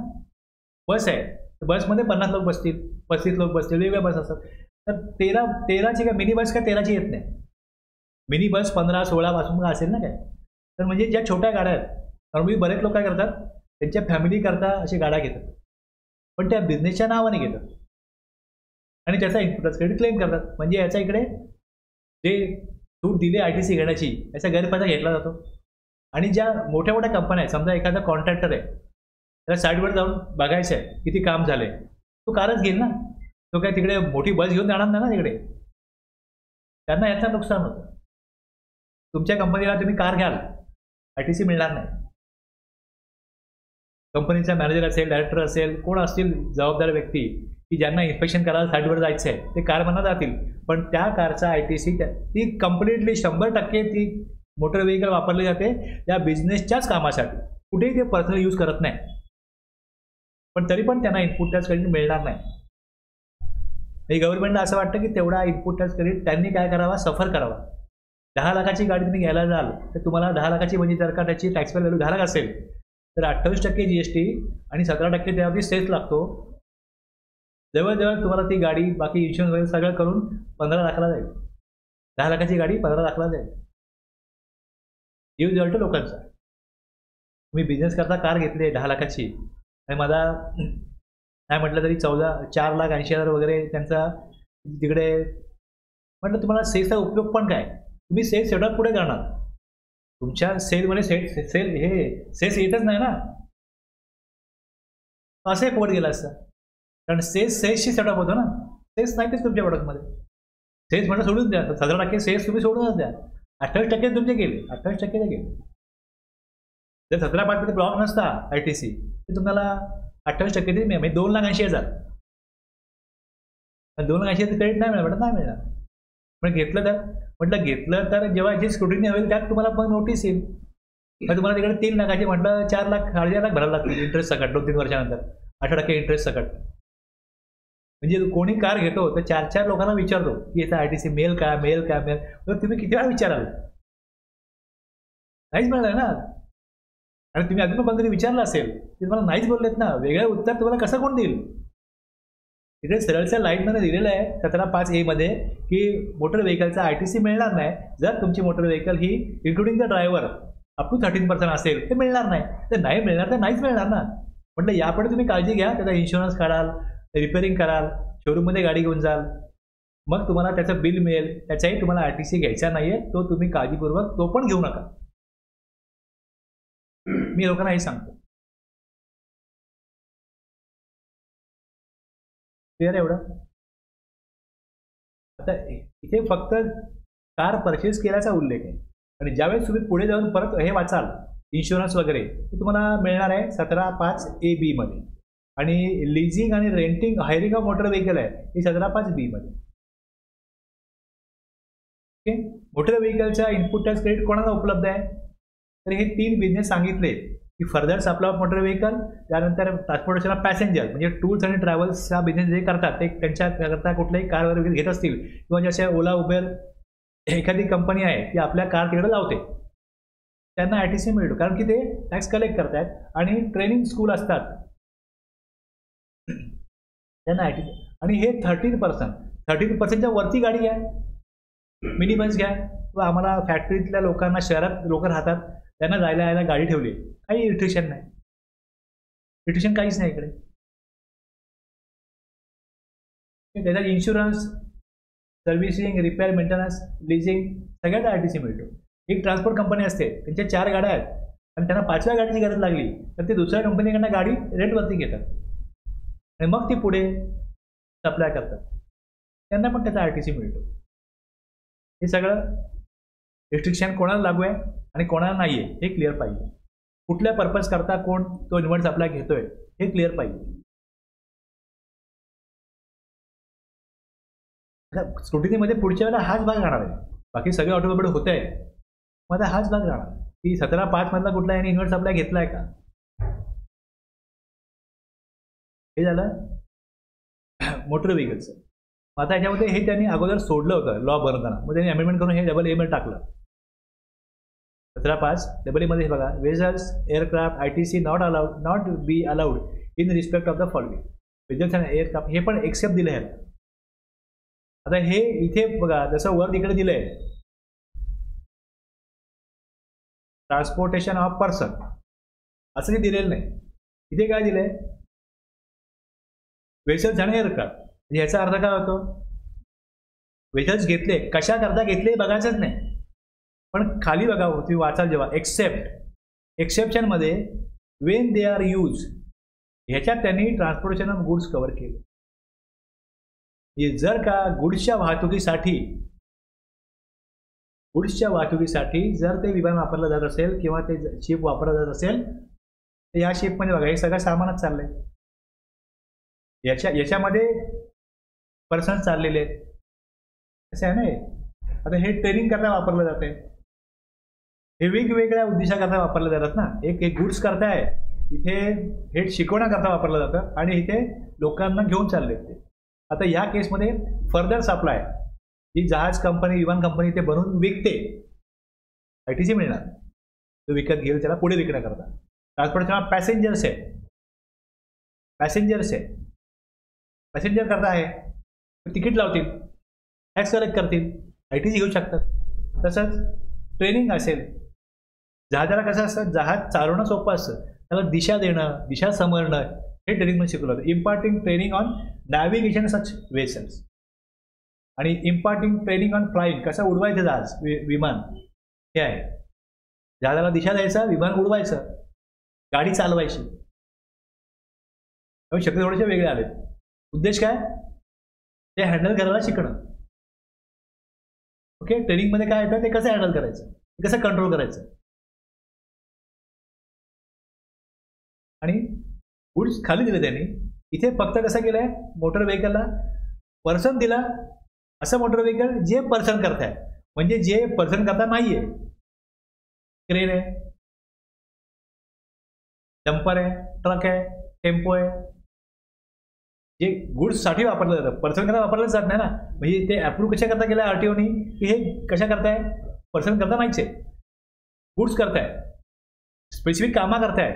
बस आहे, तर बसमध्ये 50 लोक बसतील, 35 लोक बसतील, वेगवेगळ्या बस असतात. तर 13ची काय मिनी बस, का 13ची येत नाही? मिनी बस 15-16 पासून असेल ना काय. तर म्हणजे ज्या छोट्या गाड्या आहेत, नॉर्मली बरेच लोक काय करतात, त्यांच्या फॅमिली करता अशी गाड्या घेतात, पण त्या बिझनेसच्या नावाने घेतात आणि त्याचा इन्शुरन्स क्रेडिट क्लेम करतात. म्हणजे याच्या इकडे जे सूट दिली ITC घेण्याची, याचा गैरफायदा घेतला जातो. आणि ज्या मोठ्या मोठ्या कंपन्या आहेत, समजा एखादा कॉन्ट्रॅक्टर आहे, त्याला साईडवर जाऊन बघायचं आहे किती काम झालंय, तो कारच घेईल ना. तो काय तिकडे मोठी बस घेऊन जाणार नाही ना तिकडे. त्यांना याचं नुकसान होतं. तुमच्या कंपनीला तुम्ही कार घ्याल, ITC मिळणार नाही. कंपनीचा मॅनेजर असेल, डायरेक्टर असेल, कोण असतील जबाबदार व्यक्ती की ज्यांना इन्स्पेक्शन करायला साईडवर जायचं आहे, ते कार म्हणा जातील, पण त्या कारचा ITC ती कम्प्लिटली 100% ती मोटर व्हेकल वापरली जाते त्या बिझनेसच्याच कामासाठी. कुठेही ते पर्सनल यूज करत नाही, पण तरी पण त्यांना इनपुट टॅक्स क्रेडिट मिळणार नाही. गव्हर्नमेंटला असं वाटतं की तेवढा इनपुट टॅक्स क्रेडिट त्यांनी काय करावा, सफर करावा. 10 लाखाची गाडी तुम्ही घ्यायला जाल, तर तुम्हाला 10 लाखाची म्हणजे जर का त्याची टॅक्स व्हॅल्यू 10 लाख असेल, तर 28% GST आणि 17% त्यावरती सेस लागतो. जवळजवळ तुम्हाला ती गाडी, बाकी इन्शुरन्स वगैरे सगळं करून 15 लाखाला जाईल. 10 लाखाची गाडी 15 लाखाला जाईल. यूज जळतो लोकांचा. तुम्ही बिझनेस करता कार घेतली 10 लाखाची आणि माझा नाही म्हटलं तरी 4,80,000 वगैरे त्यांचा तिकडे. म्हटलं तुम्हाला सेसचा उपयोग पण काय? तुम्ही सेल सेटअप पुढे करणार, तुमच्या सेलमध्ये सेस येतच नाही ना. असंही पोट गेला असतं, कारण सेसशी सेटअप होतं ना. सेस नाही तेच तुमच्या प्रोडक्टमध्ये. सेस म्हणणं सोडून द्या, 17% सेस तुम्ही सोडूनच द्या. 28% तुमचे गेले, 28% गेले. जर 17,500 ब्लॉक नसता ITC, तर तुम्हाला 28% तरी म्हणजे 2,80,000. 2,80,000 क्रेडिट नाही मिळणार, नाही मिळणार. पण घेतलं तर जेव्हा जी स्क्रुटिनी होईल त्यात तुम्हाला पण नोटीस येईल. मग तुम्हाला तिकडे 3 लाखाची म्हटलं 4 लाख 4.5 लाख भरायला लागतील इंटरेस्ट सकट 2-3 वर्षानंतर. 18% इंटरेस्ट सकट. म्हणजे कोणी कार घेतो तर 4-4 लोकांना विचारतो की याचा ITC मिळेल का, तर तुम्ही किती वेळा विचाराल? नाहीच मिळणार ना. आणि तुम्ही अजून पण कधी विचारलं असेल की तुम्हाला नाहीच बोललेत ना, वेगळं उत्तर तुम्हाला कसं कोण देईल? तिथे सरळच्या लाईनमध्ये दिलेलं आहे 17(5)A मध्ये की मोटर व्हेकलचा ITC मिळणार नाही जर तुमची मोटर व्हेकल ही including the driver up to 13% असेल, ते मिळणार नाही. तर नाही मिळणार तर नाहीच मिळणार ना. म्हटलं यापुढे तुम्ही काळजी घ्या, त्याचा इन्शुरन्स काढाल, रिपेअरिंग कराल, शोरूममध्ये गाडी घेऊन जाल, मग तुम्हाला त्याचं बिल मिळेल. त्याचाही तुम्हाला ITC घ्यायचा नाहीये, तो तुम्ही काळजीपूर्वक तो पण घेऊ नका. मी लोकांना हे सांगतो. क्लिअर एवढं? आता इथे फक्त कार परचेस केल्याचा उल्लेख आहे आणि ज्यावेळेस तुम्ही पुढे जाऊन परत हे वाचाल इन्शुरन्स वगैरे, ते तुम्हाला मिळणार आहे 17(5)AB मध्ये. आणि लिझिंग आणि renting hiring of motor vehicle आहे ही 17(5)B मध्ये. ओके. मोटर व्हेकलच्या इनपुट टॅक्स क्रेडिट कोणाला उपलब्ध आहे? तर हे 3 बिझनेस सांगितले की further supply of motor vehicle, त्यानंतर ट्रान्सपोर्टेशन ऑफ पॅसेंजर म्हणजे टूर्स आणि ट्रॅव्हल्सचा बिझनेस जे करतात ते त्यांच्याकरता कुठल्याही कार वगैरे घेत असतील किंवा जसे ओला उबेर एखादी कंपनी आहे की आपल्या कार तिकडे लावते, त्यांना ITC मिळतो कारण की ते टॅक्स कलेक्ट करतायत. आणि ट्रेनिंग स्कूल असतात त्यांना ITC. आणि हे 13%च्या वरती गाडी घ्या, मिनी बस घ्या, किंवा आम्हाला फॅक्टरीतल्या लोकांना, शहरात लोक राहतात त्यांना जायला यायला गाडी ठेवली, काही इरिटेशन नाही. इरिटेशन काहीच नाही इकडे. त्याचा insurance, servicing, repair, maintenance, leasing सगळ्यात ITC मिळतो. एक ट्रान्सपोर्ट कंपनी असते, त्यांच्या 4 गाड्या आहेत आणि त्यांना 5व्या गाडीची गरज लागली तर ते दुसऱ्या कंपनीकडनं गाडी रेंटवरती घेतात आणि मग ती पुढे सप्लाय करतात, त्यांना पण त्याचा ITC मिळतो. हे सगळं रिस्ट्रिक्शन कोणाला लागू आहे आणि कोणाला नाही आहे हे क्लिअर पाहिजे. कुठल्या पर्पज करता कोण तो इन्व्हर्ट सप्लाय घेतोय हे क्लिअर पाहिजे. स्क्रुटिनीमध्ये पुढच्या वेळेला हाच भाग राहणार आहे, बाकी सगळे ऑटोमोबाईल होत आहे, मग आता हाच भाग राहणार की 17(5) मधला कुठला याने इन्व्हर्ट सप्लाय घेतलाय का. हे झालं मोटर व्हेकलचं. आता याच्यामध्ये हे त्यांनी अगोदर सोडलं होतं लॉ बनवताना, मग त्यांनी अमेंडमेंट करून हे डबल A मध्ये टाकलं. 17.5 डबल ए मध्ये बघा, vessels aircraft ITC not be allowed in respect of the following. Vessels आणि एअरक्राफ्ट हे पण एक्सेप्ट दिलं आहे. आता हे इथे बघा, जसं वर इकडे दिलंय ट्रान्सपोर्टेशन ऑफ पर्सन असं काही दिलेलं नाही. इथे काय दिलंय, वेझल्स आणि एअरक्राफ्ट. म्हणजे याचा अर्थ काय होतो, वेझल्स घेतले कशा करता घेतले बघायचंच नाही. पण खाली बघा, तुम्ही वाचाल जेव्हा एक्सेप्शन मध्ये वेन दे आर यूज, ह्याच्यात त्यांनी ट्रान्सपोर्टेशन ऑफ गुड्स कव्हर केले. जर का गुड्सच्या वाहतुकीसाठी जर ते विमान वापरलं जात असेल किंवा ते शिप वापरलं जात असेल, तर या शिपमध्ये बघा हे सगळं सामानच चाललंय. याच्यामध्ये पर्सन चाललेले आहेत. असं आहे ना. आता हे ट्रेनिंग करता वापरलं जाते, हे वेगवेगळ्या उद्देशाकरता वापरले जातात ना. एक गुड्स करताय, इथे हे शिकवण्याकरता वापरलं जातं आणि इथे लोकांना घेऊन चालले ते. आता या केसमध्ये फर्दर सप्लाय, ही जहाज कंपनी विमान कंपनी ते बनवून विकते, ITC मिळणार. तो विकत घेईल त्याला पुढे विकण्याकरता. ट्रान्सपोर्टेशन पॅसेंजर करता आहे, तिकीट लावतील, टॅक्स कलेक्ट करतील, ITC घेऊ शकतात. तसंच ट्रेनिंग असेल, जहाजाला कसं असतं, जहाज चालवणं सोपं असतं, त्याला दिशा देणं, दिशा समजणं, हे ट्रेनिंगमध्ये शिकवलं जातं. Imparting training on navigation such vessels आणि इम्पार्टिंग ट्रेनिंग ऑन फ्लाईंग, कसं उडवायचं जहाज विमान, हे आहे. जहाजाला दिशा द्यायचा, विमान उडवायचं, गाडी चालवायची. शब्द थोडेसे वेगळे आले. उद्देश काय, ते हँडल करायला शिकणं. ओके, ट्रेनिंगमध्ये काय येतं, ते कसं हँडल करायचं, कसं कंट्रोल करायचं. आणि गुड्स खाली दिले त्यांनी. इथे फक्त कसं केलंय, मोटर व्हेकलला पर्सन दिला, असं मोटर व्हेकल जे पर्सन करताय, म्हणजे जे पर्सन करता नाहीये. क्रेन आहे, डंपर आहे, ट्रक आहे, टेम्पो आहे, जे गुड्ससाठी वापरलं जातं, पर्सन करता वापरलं जात नाही ना. म्हणजे ते अप्रूव्ह कशा करता केलं RTOनी, की हे कशा करताय, पर्सन करता नाहीच आहे, गुड्स करताय, स्पेसिफिक कामा करताय.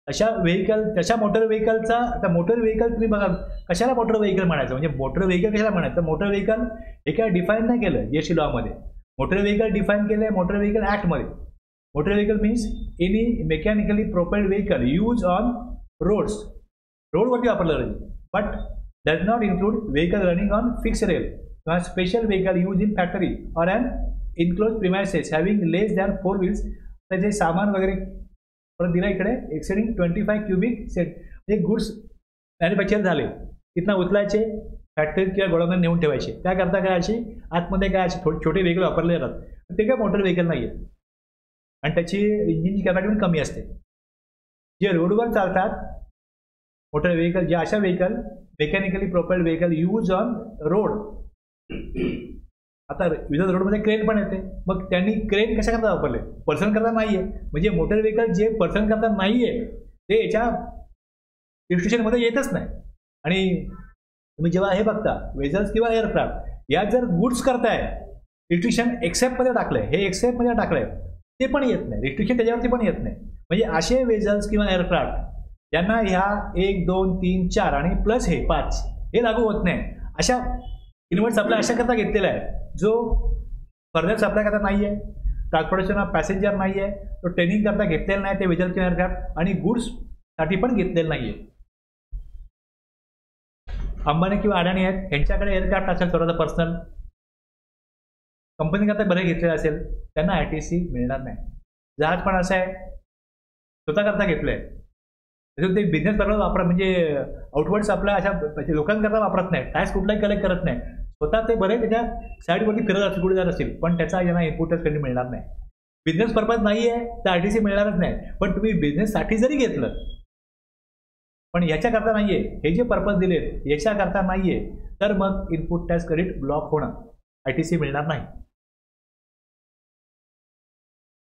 अशा व्हेकल, तशा मोटर व्हेकलचा, आता मोटर व्हेकल तुम्ही बघा, कशाला मोटर व्हेकल म्हणायचं, म्हणजे मोटर व्हेकल कशाला म्हणायचं. मोटर व्हेकल हे काय डिफाईन नाही केलं GST लॉमध्ये. मोटर व्हेकल डिफाईन केलंय मोटर व्हेकल ऍक्टमध्ये. Motor vehicle means any mechanically propelled vehicle use on roads, रोडवरती वापरलं जाईल, but does not include vehicle running on fix rail किंवा special vehicle use in factory or unenclosed premises having less than 4 wheels. तर जे सामान वगैरे परत दिला इकडे, एक्सेडिंग 25 क्युबिक सेट, हे गुड्स मॅन्युफॅक्चर झाले, तिथनं उचलायचे, फॅक्टरीत किंवा गोडाऊनला नेऊन ठेवायचे. त्याकरता काय अशी आतमध्ये काय असे छोटे व्हेकल वापरले जातात, ते काय मोटर व्हेकल नाही आहे आणि त्याची इंजिनची कॅपॅसिटी पण कमी असते. जे रोडवर चालतात मोटर व्हेकल, जे अशा vehicle mechanically propelled vehicle use on road. आता विविध रोडमध्ये क्रेन पण येते, मग त्यांनी क्रेन कशा करता वापरले, पर्सन करता नाहीये. म्हणजे मोटर व्हेकल जे पर्सन करता नाहीये ते याच्या रिस्ट्रिक्शनमध्ये येतच नाही. आणि तुम्ही जेव्हा हे बघता वेझल्स किंवा एअरक्राफ्ट, यात जर गुड्स करताय, रिस्ट्रिक्शन एक्सेप्टमध्ये टाकलंय, हे एक्सेप्टमध्ये टाकलंय, ते पण येत नाही, रिस्ट्रिक्शन त्याच्यावरती पण येत नाही. म्हणजे असे वेझल्स किंवा एअरक्राफ्ट यांना ह्या 1, 2, 3, 4 आणि प्लस हे 5 हे लागू होत नाही. अशा इन्व्हर्ट सप्लाय अशा करता घेतलेला आहे जो फर्दर सप्लाय करता नाही आहे, ट्रान्सपोर्टेशन ऑफ पॅसेंजर नाही आहे, तो ट्रेनिंग करता घेतलेला नाही, ते वेझल्स किंवा एअरक्राफ्ट आणि गुड्ससाठी पण घेतलेलं नाही आहे. अंबानी किंवा अडाणी आहेत, यांच्याकडे एअरक्राफ्ट असेल स्वतःचा पर्सनल, कंपनी करता बरे घेतलेलं असेल, त्यांना ITC मिळणार नाही. जहाज पण असं आहे, स्वतः करता घेतलंय, त्याच्यात ते बिझनेस पर्पज वापरत, म्हणजे आउटवर्ड सप्लाय अशा लोकांकरता वापरत नाही, टॅक्स कुठलाही कलेक्ट करत नाही, स्वतः ते बरे त्याच्या साईडवरती फिरत असतील, कुठे जात असतील, पण त्याचा यांना इनपुटच कधी मिळणार नाही. बिझनेस पर्पज नाही आहे तर ITC मिळणारच नाही. पण तुम्ही बिझनेससाठी जरी घेतलं, पण याच्याकरता नाहीये, हे जे पर्पज दिलेत याच्याकरता नाहीये, तर मग इनपुट टॅक्स क्रेडिट ब्लॉक होणं, ITC मिळणार नाही.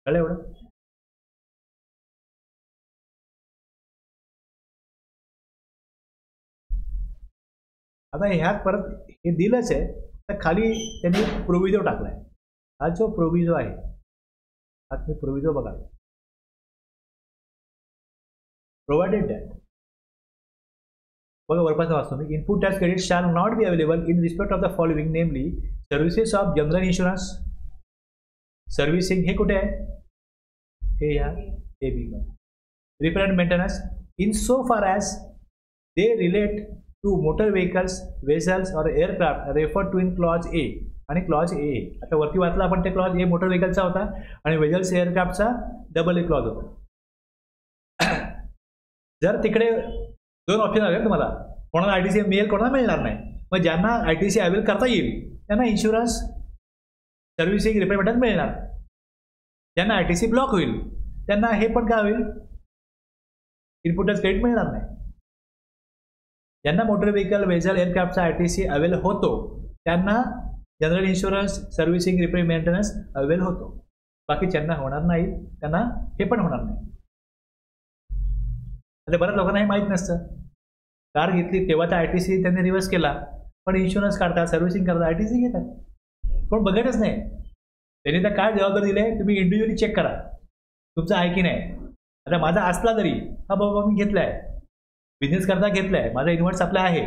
कळलं एवढं. आता ह्यात परत हे दिलंच आहे, तर खाली त्यांनी प्रोव्हिजो टाकलाय. हा जो प्रोव्हिजो आहे हा तुम्ही पूर्वी जो बघा, प्रोव्हाइडेड दॅट बघा वरपासून वाचतो मी, input tax credit shall not be available in respect of the following, namely services of general insurance servicing, हे कुठे आहे, हे या ए बी मध्ये, repair and maintenance in so far as they relate to motor vehicles, vessels और aircraft refer to in clause A आणि clause ए. आता वरती वाचला आपण, ते क्लॉज ए मोटर व्हेकलचा होता आणि वेजल्स एअरक्राफ्टचा डबल ए क्लॉज होता. जर तिकडे दोन ऑप्शन आले तुम्हाला, कोणाला ITC मिळेल, कोणाला मिळणार नाही. मग ज्यांना ITC अवेल करता येईल त्यांना इन्शुरन्स सर्व्हिसिंग रिपेअरमेंट मिळणार, ज्यांना ITC ब्लॉक होईल त्यांना हे पण काय होईल, इनपुट टॅक्स क्रेडिट मिळणार नाही. ज्यांना मोटर व्हेकल, वेझल, एअरक्राफ्टचा ITC अवेल होतो त्यांना general insurance servicing repair maintenance avail होतो, बाकी ज्यांना होणार नाही त्यांना हे पण होणार नाही. आता बऱ्याच लोकांना हे माहीत नसतं, कार घेतली तेव्हा तर ITC त्यांनी रिव्हर्स केला, पण इन्शुरन्स काढतात, सर्व्हिसिंग करतात, ITC घेतात, पण बघतच नाही. त्यांनी तर काय जबाबदारी दिली आहे, तुम्ही इंडिव्हिज्युअली चेक करा तुमचं आहे की नाही. आता माझा असला तरी हा बाबा मी घेतला आहे, बिझनेस करता घेतला आहे, माझा इन्व्हर्ट्स आपला आहे,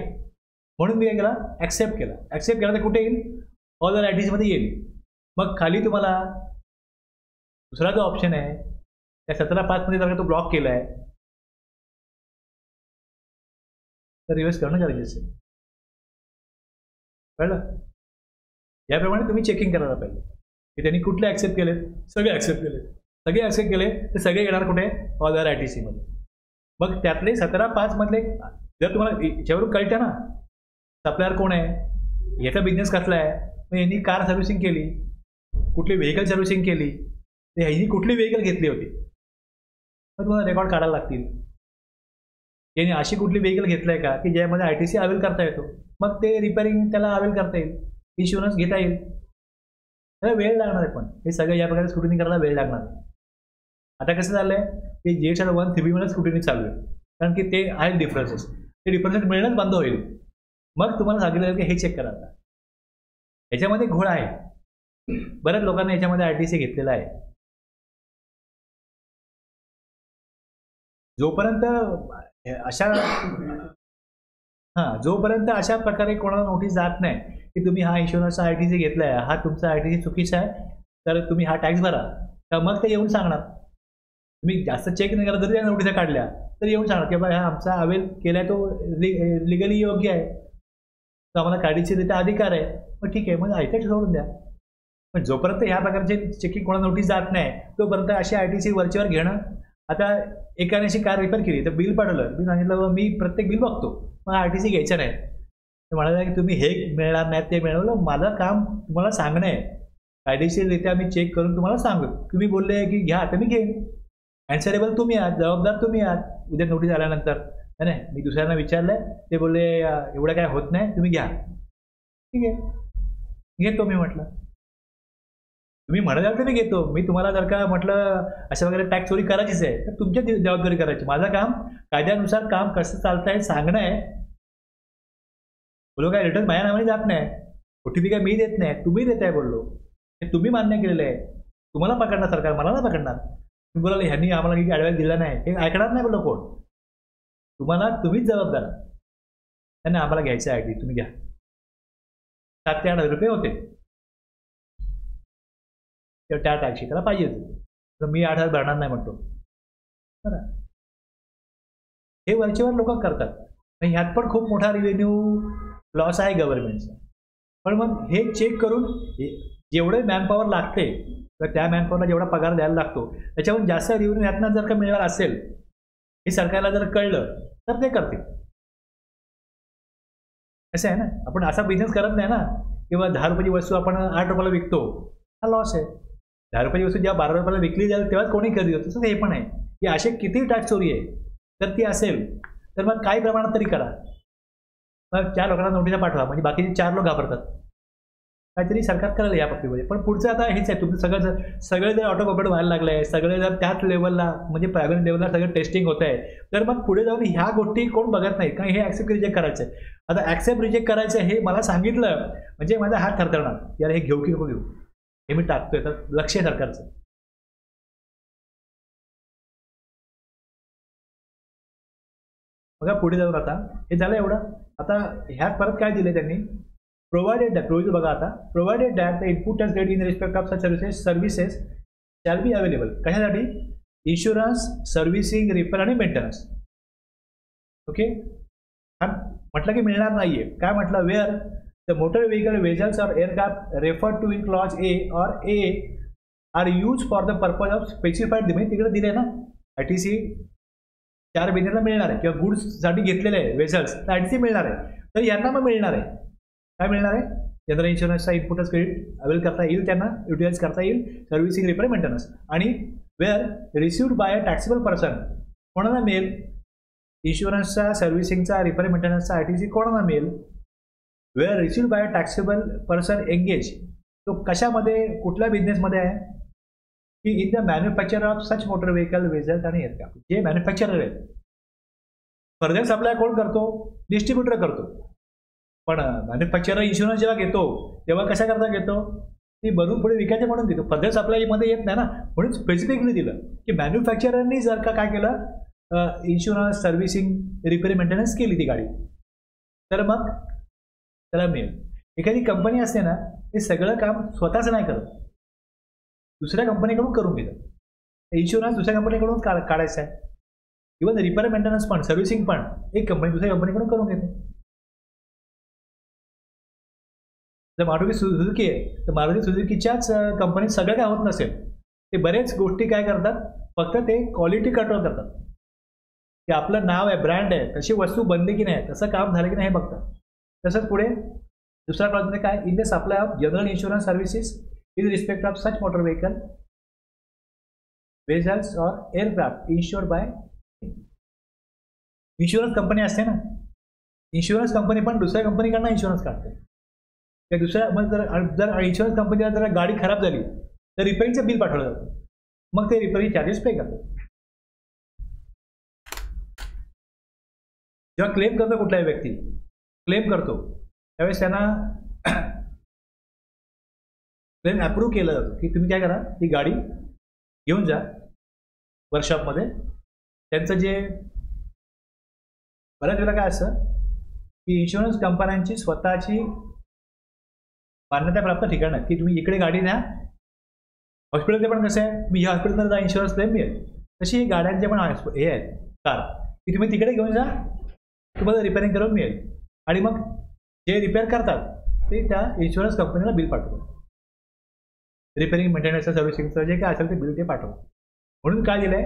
म्हणून मी केला ॲक्सेप्ट केला. ॲक्सेप्ट केला तर कुठे येईल, ऑल ITC मध्ये येईल. मग खाली तुम्हाला दुसरा जो ऑप्शन आहे त्या 17(5) मध्ये जर तो ब्लॉक केला आहे तर रिव्हर्स करणं गरजेचं आहे. कळलं? याप्रमाणे तुम्ही चेकिंग करायला पाहिजे की त्यांनी कुठले ॲक्सेप्ट केलेत, सगळे ॲक्सेप्ट केले, सगळे ॲक्सेप्ट केले ते सगळे येणार कुठे, ऑल ITC मध्ये. मग त्यातले 17(5) मधले जर तुम्हाला याच्यावरून कळतं ना सप्लायर कोण आहे, याचा बिझनेस कसला आहे, मग यांनी कार सर्व्हिसिंग केली, कुठली व्हेकल सर्व्हिसिंग केली, ते ह्यांनी कुठली व्हेकल घेतली होती, मग तुम्हाला रेकॉर्ड काढायला लागतील. यांनी अशी कुठली व्हेकल घेतलं आहे का की ज्यामध्ये ITC अवेल करता येतो, मग ते रिपेअरिंग त्याला अवेल करता येईल, इन्शुरन्स घेता येईल. त्याला वेळ लागणार आहे, पण हे सगळं या प्रकारे स्क्रुटिनी करायला वेळ लागणार आहे. आता कसं झालं आहे की GSR 1 3B मध्ये स्क्रुटिनी चालू आहे, कारण की ते आहेत डिफरन्सेस, ते डिफरन्सेस मिळणंच बंद होईल. मग तुम्हाला सांगितलं की हे चेक करा. आता याच्यामध्ये घोळ आहे, बऱ्याच लोकांना याच्यामध्ये ITC घेतलेला आहे. जोपर्यंत अशा प्रकारे कोणाला नोटीस जात नाही की तुम्ही हा इन्शुरन्सचा ITC घेतला आहे, हा तुमचा ITC चुकीचा आहे, तर तुम्ही हा टॅक्स भरा, तर मग ते येऊन सांगणार. तुम्ही जास्त चेक नाही करा, जरी त्या नोटिसा काढल्या तर येऊन सांगणार की बाबा हा आमचा अवेल केला तो लिगली योग्य आहे, तर आम्हाला काढीचे देता अधिकार आहे. मग ठीक आहे, मग ऐकायचं सोडून द्या. पण जोपर्यंत ह्या प्रकारचे चेकिंग कोणाला नोटीस जात नाही तोपर्यंत अशी ITC वरचीवर घेणं. आता एकाने अशी कार रिपेअर केली तर बिल पाठवलं, मी सांगितलं मी प्रत्येक बिल बघतो, मग ITC घ्यायचं नाही. तर म्हणाला की तुम्ही हे मिळणार नाही ते मिळवलं, माझं काम तुम्हाला सांगणं आहे, कायदेशीररित्या मी चेक करून तुम्हाला सांगू. तुम्ही बोलले की घ्या, तर मी घेईन. ॲन्सरेबल तुम्ही आहात, जबाबदार तुम्ही आहात. उद्या नोटीस आल्यानंतर नाही मी दुसऱ्यांना विचारलंय, ते बोलले एवढं काय होत नाही, तुम्ही घ्या. ठीक आहे, घेतो मी. म्हटलं तुम्ही म्हणाल तर मी घेतो. मी तुम्हाला जर का म्हटलं अशा वगैरे टॅक्स चोरी करायचीच आहे तर तुमच्या जबाबदारी करायची, माझं काम कायद्यानुसार काम कसं चालतं आहे सांगणं आहे. बोलो काय रिटर्न माझ्या नावाने जात नाही, OTP काय मी देत नाही, तुम्ही देत आहे. बोललो हे तुम्ही मान्य केलेलं आहे, तुम्हाला पकडणार सरकार, मला नाही पकडणार. तुम्ही बोलाल ह्यांनी आम्हाला काही ॲडवाइस दिला नाही, हे ऐकणार नाही. बोललो कोण, तुम्हाला तुम्हीच जबाबदार. त्यांना आम्हाला घ्यायचं आहे तुम्ही घ्या. 7 ते 8 रुपये होते त्या टॅक्सी, त्याला पाहिजे होते, तर मी 8,000 भरणार नाही म्हणतो. बरं, हे वरचेवर लोक करतात. ह्यात पण खूप मोठा रिव्हेन्यू लॉस आहे गव्हर्नमेंटचा. पण मग हे चेक करून जेवढे मॅनपॉवर लागते तर त्या मॅनपॉवरला जेवढा पगार द्यायला लागतो त्याच्याहून जास्त रिव्हेन्यू ह्यातनं जर का मिळणार असेल, हे सरकारला जर कळलं तर ते करतील. असं आहे ना, आपण असा बिझनेस करत नाही ना किंवा 10 रुपयाची वस्तू आपण 8 रुपयाला विकतो, हा लॉस आहे. 10 रुपयाची वस्तू जेव्हा 12 रुपयाला विकली जाईल तेव्हाच कोणी खरेदी होतं. तसं हे पण आहे की असे किती टॅक्स चोरी आहे, तर ती असेल तर मग काही प्रमाणात तरी करा. मग 4 लोकांना नोटिसा पाठवा, म्हणजे बाकीचे 4 लोक घाबरतात. काहीतरी सरकार करेल या बाबतीमध्ये. पण पुढचं आता हेच आहे, तुमचं सगळे जर ऑटो कॉपरेट व्हायला लागलं आहे, सगळे जर त्याच लेवलला म्हणजे प्रायव्हेट लेवलला सगळं टेस्टिंग होत आहे, तर मग पुढे जाऊन ह्या गोष्टी कोण बघत नाही. कारण हे ॲक्सेप्ट रिजेक्ट करायचं आहे. आता ॲक्सेप्ट रिजेक्ट करायचं हे मला सांगितलं म्हणजे माझा हात थरथरणार, यार हे घेऊ की नको घेऊ, हे मी टाकतोय. तर लक्ष आहे सरकारचं. बघा पुढे जाऊन आता हे झालं एवढं. आता ह्यात परत काय दिले त्यांनी, प्रोव्हाइडेड दॅट, प्रोव्हिजन बघा आता, provided that the input tax rate in respect of such services shall be available. कशासाठी, इन्शुरन्स, सर्व्हिसिंग, रिपेअर आणि मेंटेनन्स. ओके, हा म्हटलं की मिळणार नाहीये. काय म्हटलं, where the motor vehicle vessels or aircraft refer to in clause A or A are use for the purpose of specified, म्हणजे तिकडे दिले ना ITC 4 बिझनेसला मिळणार आहे, किंवा गुड्ससाठी घेतलेले आहे वेजल्स, तर ITC मिळणार आहे. तर यांना मग मिळणार आहे, काय मिळणार आहे, जनरल इन्शुरन्सचा इनपुटच क्रेडिट अवेल करता येईल, त्यांना युटिलाइज करता येईल, सर्व्हिसिंग, रिपेअर, मेंटेनन्स. आणि वेअर रिसिव्ड बाय अ टॅक्सेबल पर्सन, कोणाला मिळेल, इन्शुरन्सचा, सर्व्हिसिंगचा, रिपेअर, मेंटेनन्सचा ITC कोणाला मिळेल, वेअर रिसिव्ड बाय अ टॅक्सेबल पर्सन एंगेज, तो कशामध्ये, कुठल्या बिझनेसमध्ये आहे, की in the manufacture of such motor vehicle, vessels आणि एअरक्राफ्ट. जे मॅन्युफॅक्चरर आहेत, फर्दर सप्लाय कोण करतो, डिस्ट्रीब्युटर करतो. पण मॅन्युफॅक्चरर इन्शुरन्स जेव्हा घेतो तेव्हा कशा करता घेतो, ती बनवून पुढे विकायचे म्हणून घेतो, फर्दर सप्लायमध्ये येत नाही ना. म्हणून स्पेसिफिकली दिलं की मॅन्युफॅक्चररनी जर का काय केलं, इन्शुरन्स, सर्व्हिसिंग, रिपेअर, मेंटेनन्स केली ती गाडी, तर मग त्याला मिळेल. एखादी कंपनी असते ना, हे सगळं काम स्वतःच नाही करत, दुसऱ्या कंपनीकडून करून घेतात. इन्शुरन्स दुसऱ्या कंपनीकडून काढायचा आहे, इव्हन रिपेअर, मेंटेनन्स पण, सर्व्हिसिंग पण एक कंपनी दुसऱ्या कंपनीकडून करून घेते. जर मारुती सुझुकी आहे तर मारुती सुझुकीच्याच कंपनीत सगळं काय होत नसेल, ते बरेच गोष्टी काय करतात, फक्त ते क्वालिटी कंट्रोल करतात, की आपलं नाव आहे, ब्रँड आहे, तशी वस्तू बनली की नाही, तसं काम झालं की नाही हे बघतात. तसंच पुढे दुसरा क्लॉजमध्ये काय, in the supply of general insurance services in respect of such motor vehicle, vessels और aircraft insured bye, insurance company असते ना, इन्शुरन्स कंपनी पण दुसऱ्या कंपनीकडनं इन्शुरन्स काढते. त्या दुसऱ्या मग जर इन्शुरन्स कंपनीला जर गाडी खराब झाली तर रिपेअरिंगचं बिल पाठवलं जातं, मग ते रिपेअरिंग चार्जेस पे करतात. जेव्हा क्लेम करतो कुठलाही व्यक्ती क्लेम करतो त्यावेळेस त्यांना क्लेम अप्रूव्ह केलं जातं की तुम्ही काय करा, ती गाडी घेऊन जा वर्कशॉपमध्ये. त्यांचं जे बऱ्याच वेळेला काय असतं की इन्शुरन्स कंपन्यांची स्वतःची मान्यताप्राप्त ठिकाण आहे की तुम्ही इकडे गाडी न्या. हॉस्पिटलचे पण कसं आहे, मी ह्या हॉस्पिटलमध्ये जा, इन्शुरन्स क्लेम मिळेल. तशी ही गाड्यांचे पण हे आहेत कार, की तुम्ही तिकडे घेऊन जा, तुम्हाला रिपेअरिंग करून मिळेल. आणि मग जे रिपेअर करतात ते त्या इन्शुरन्स कंपनीला बिल पाठवतात, रिपेअरिंग, मेंटेनन्सचं, सर्व्हिसिंगचं जे काय असेल ते बिल ते पाठवतात. म्हणून काय दिलं आहे,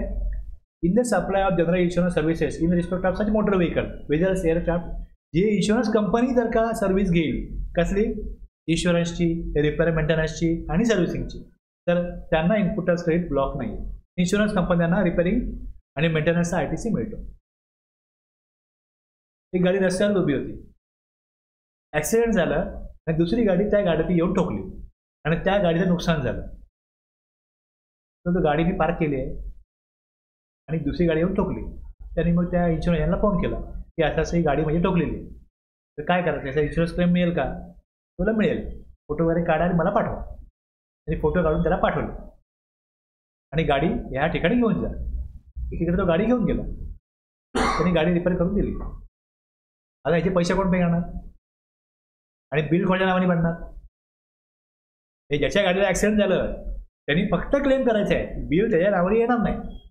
in the supply of general insurance services in respect of such motor vehicle, vessels, aircraft, जे इन्शुरन्स कंपनी जर का सर्व्हिस घेईल, कसली, इन्शुरन्सची, रिपेअर, मेंटेनन्सची आणि सर्व्हिसिंगची, तर त्यांना इनपुट टॅक्स क्रेडिट ब्लॉक नाही. इन्शुरन्स कंपन्यांना रिपेअरिंग आणि मेंटेनन्सचा ITC मिळतो. एक गाडी रस्त्यावर उभी होती, ॲक्सिडेंट झाला आणि दुसरी गाडी त्या गाडीत येऊन ठोकली आणि त्या गाडीचं नुकसान झालं. तर तो गाडी मी पार्क केली आहे आणि दुसरी गाडी येऊन ठोकली. त्यांनी मग त्या इन्शुरन्स यांना फोन केला की असं ही गाडी म्हणजे ठोकलेली आहे, तर काय करायचं, त्याचा इन्शुरन्स क्लेम मिळेल का. तुला मिळेल, फोटो वगैरे काढा आणि मला पाठवा. आणि फोटो काढून त्याला पाठवले आणि गाडी ह्या ठिकाणी घेऊन जा. तिकडे तो गाडी घेऊन गेला, त्यांनी गाडी रिपेअर करून दिली. आता ह्याचे पैसे कोण पे करणार आणि बिल कोणाच्या नावाने बनणार. हे ज्याच्या गाडीला ॲक्सिडेंट झालं त्यांनी फक्त क्लेम करायचं आहे, बिल त्याच्या नावाने येणार नाही.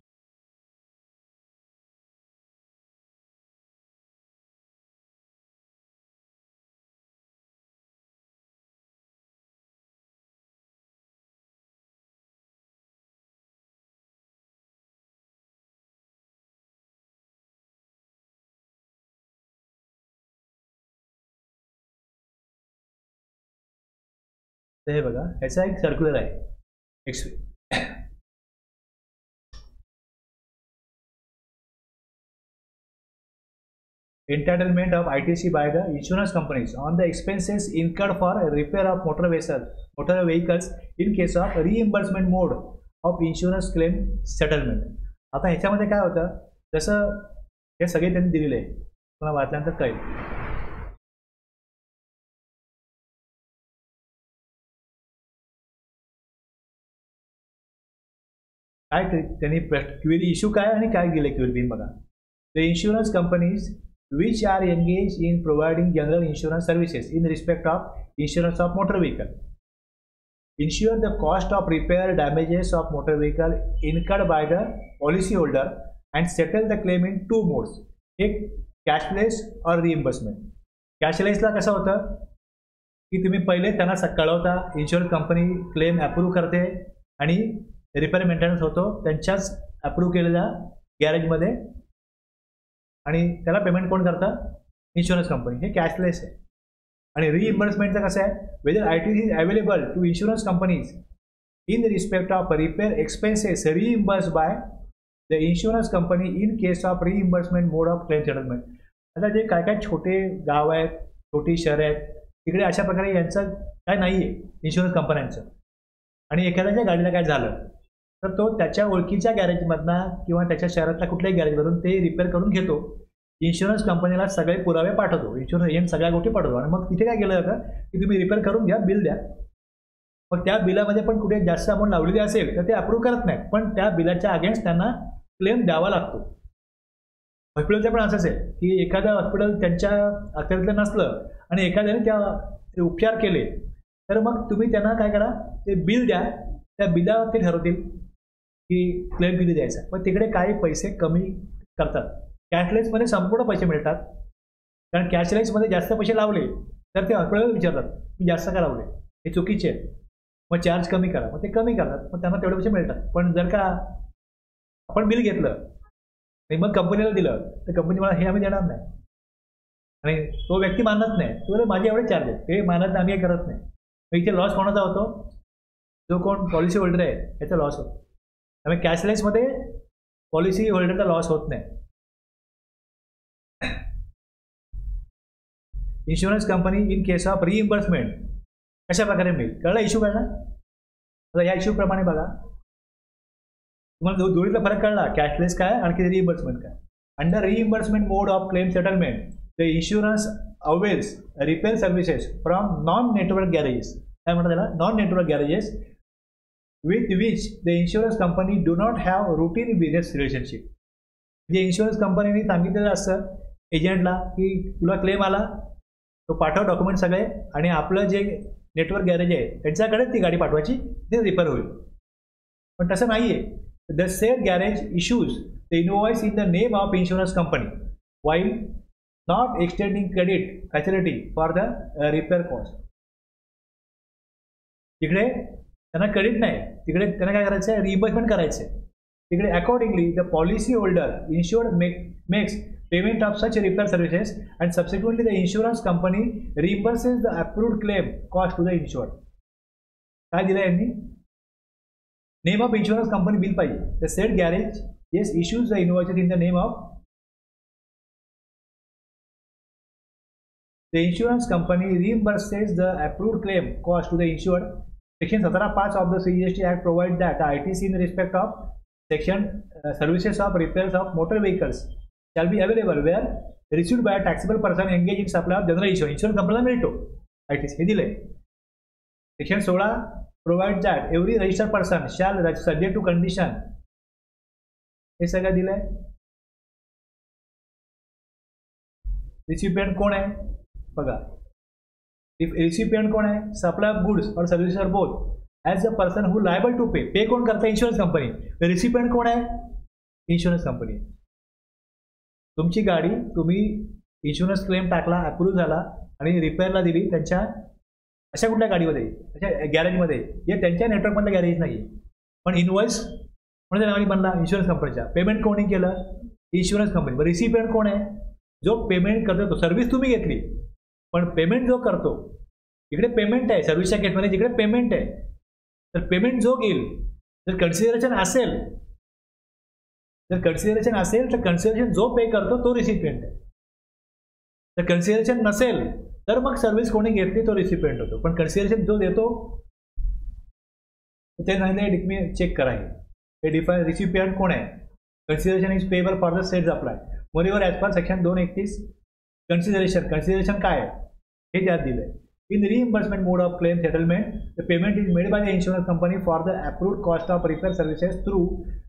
तर हे बघा, ह्याचा एक सर्क्युलर आहे, entitlement of ITC by the insurance companies on the expenses incurred for repair of motor vehicles in case of reimbursement mode of insurance claim settlement. आता ह्याच्यामध्ये काय होतं, जसं हे सगळे त्यांनी दिलेले आहे, तुम्हाला वाचल्यानंतर कळेल. काय त्यांनी क्वेरी इश्यू काय आणि काय दिले क्वेरी बघा. The insurance companies which are engaged in providing general insurance services in respect of insurance of motor vehicle insure the cost of repair damages of motor vehicle incurred by the policyholder and settle the claim in two modes. एक cashless और reimbursement. कॅशलेसला कसं होतं की तुम्ही पहिले त्यांना कळवता, insurance company claim approve करते आणि रिपेअर मेंटेनन्स होतो त्यांच्याच अप्रूव्ह केलेल्या गॅरेजमध्ये आणि त्याला पेमेंट कोण करतं? Insurance company. हे कॅशलेस आहे. आणि रिइम्बर्समेंटचं कसं आहे? Whether ITC is available to insurance companies in respect of repair expenses reimburse by the insurance company in case of reimbursement mode of claim settlement. आता जे काय काय छोटे गाव आहेत, छोटी शहरं आहेत, तिकडे अशा प्रकारे यांचं काय नाही आहे इन्शुरन्स कंपन्यांचं. आणि एखाद्याच्या गाडीला काय झालं तर तो त्याच्या ओळखीच्या गॅरेजमधनं किंवा त्याच्या शहरातल्या कुठल्याही गॅरेजमधून ते रिपेअर करून घेतो. इन्शुरन्स कंपनीला सगळे पुरावे पाठवतो, इन्शुरन्स एजंट सगळ्या गोष्टी पाठवतो आणि मग तिथे काय केलं जातं की तुम्ही रिपेअर करून घ्या, बिल द्या. मग त्या बिलामध्ये पण कुठे जास्त अमाऊंट लावलेली असेल तर ते अप्रूव्ह करत नाहीत, पण त्या बिलाच्या अगेन्स्ट त्यांना क्लेम द्यावा लागतो. हॉस्पिटलचं पण असंच आहे की एखादं हॉस्पिटल त्यांच्या अखत्यारीतलं नसलं आणि एखाद्याने ते उपचार केले तर मग तुम्ही त्यांना काय करा, ते बिल द्या. त्या बिलावर ते ठरवतील की क्लेम किती द्यायचा. पण तिकडे काही पैसे कमी करतात. कॅशलेसमध्ये संपूर्ण पैसे मिळतात, कारण कॅशलेसमध्ये जास्त पैसे लावले तर ते हॉस्पिटल विचारतात की जास्त का लावले, हे चुकीचे आहेत, मग चार्ज कमी करा. मग ते कमी करतात, मग त्यांना तेवढे पैसे मिळतात. पण जर का आपण बिल घेतलं आणि मग कंपनीला दिलं तर कंपनी मला हे आम्ही देणार नाही आणि तो व्यक्ती मानत नाही, तो माझे एवढे चार्ज आहेत, हे मानत नाही, आम्ही हे करत नाही. मग इथे लॉस कोणाचा होतो? जो कोण पॉलिसी होल्डर आहे त्याचा लॉस होतो. त्यामुळे कॅशलेसमध्ये पॉलिसी होल्डरचा लॉस होत नाही. Insurance company in case of reimbursement कशा प्रकारे मिळेल? कळला इश्यू कळला? आता या इश्यू प्रमाणे बघा, तुम्हाला दोन्हीतला फरक कळला, कॅशलेस काय आणखी रिइम्बर्समेंट काय. Under reimbursement mode of claim settlement the insurance avails repair services from non network garages. काय म्हणतात त्याला? Non network garages with which the insurance company do not have routine business relationship. जे insurance कंपनीने सांगितलेलं असतं एजंटला की तुला क्लेम आला, तो पाठव डॉक्युमेंट सगळे आणि आपलं जे नेटवर्क गॅरेज आहे त्यांच्याकडेच ती गाडी पाठवायची, ते रिपेअर होईल. पण तसं नाही आहे. The said garage issues the invoice in the name of insurance company while not extending credit facility for the repair cost. तिकडे त्यांना क्रेडिट नाही, तिकडे त्यांना काय करायचं आहे? रिइम्बर्समेंट करायचं आहे. तिकडे accordingly the policy holder insured makes payment of such repair services and subsequently the insurance company reimburses the approved claim cost to the insured. काय दिलं यांनी? Name of insurance company bill पाहिजे. The said garage yes issues the invoices in the name of the insurance company reimburses the approved claim cost to the insured. Section 17(5) of the CGST Act provides that the ITC in respect of section services of repairs of motor vehicles shall be available where received by a taxable person engaged in supply of general insurance. Insurance company मिळतो ITC, हे दिले. Section 16 provides that every registered person shall subject to condition. हे सगळं दिलंय. Recipient कोण आहे बघा. Recipient कोण आहे? सप्लाय ऑफ गुड्स और services are both as a person who liable to pay. Pay कोण करतं? Insurance company. रिसिपियंट कोण आहे? Insurance company. तुमची गाडी तुम्ही इन्शुरन्स क्लेम टाकला, अप्रूव्ह झाला आणि रिपेअरला दिली त्यांच्या अशा कुठल्या गाडीमध्ये, अशा गॅरेजमध्ये, हे त्यांच्या नेटवर्कमधलं गॅरेज नाही आहे, पण इनवॉइस म्हणजे नावाने बनला इन्शुरन्स कंपनीच्या. पेमेंट कोणी केलं? Insurance company. रिसिपियंट कोण आहे? जो पेमेंट करतो. तो सर्व्हिस तुम्ही घेतली पण पेमेंट जो करतो, इकडे पेमेंट आहे सर्व्हिसच्या केसमध्ये, जिकडे पेमेंट आहे तर पेमेंट जो घेईल, जर कन्सिडरेशन असेल तर कन्सिडरेशन जो पे करतो तो रिसिपियंट आहे. जर कन्सिडरेशन नसेल तर मग सर्व्हिस कोणी घेतली तो रिसिपियंट होतो. पण कन्सिडरेशन जो देतो ते नाही चेक करायचे. हे डिफाईन रिसिपियंट कोण आहे? Consideration is payable for the set apply. मोरीवर ॲज पर सेक्शन 231 कन्सिडरेशन काय आहे हे त्यात दिलं आहे. In reimbursement mode of claim settlement, the payment is made by the insurance company for the approved cost of repair services through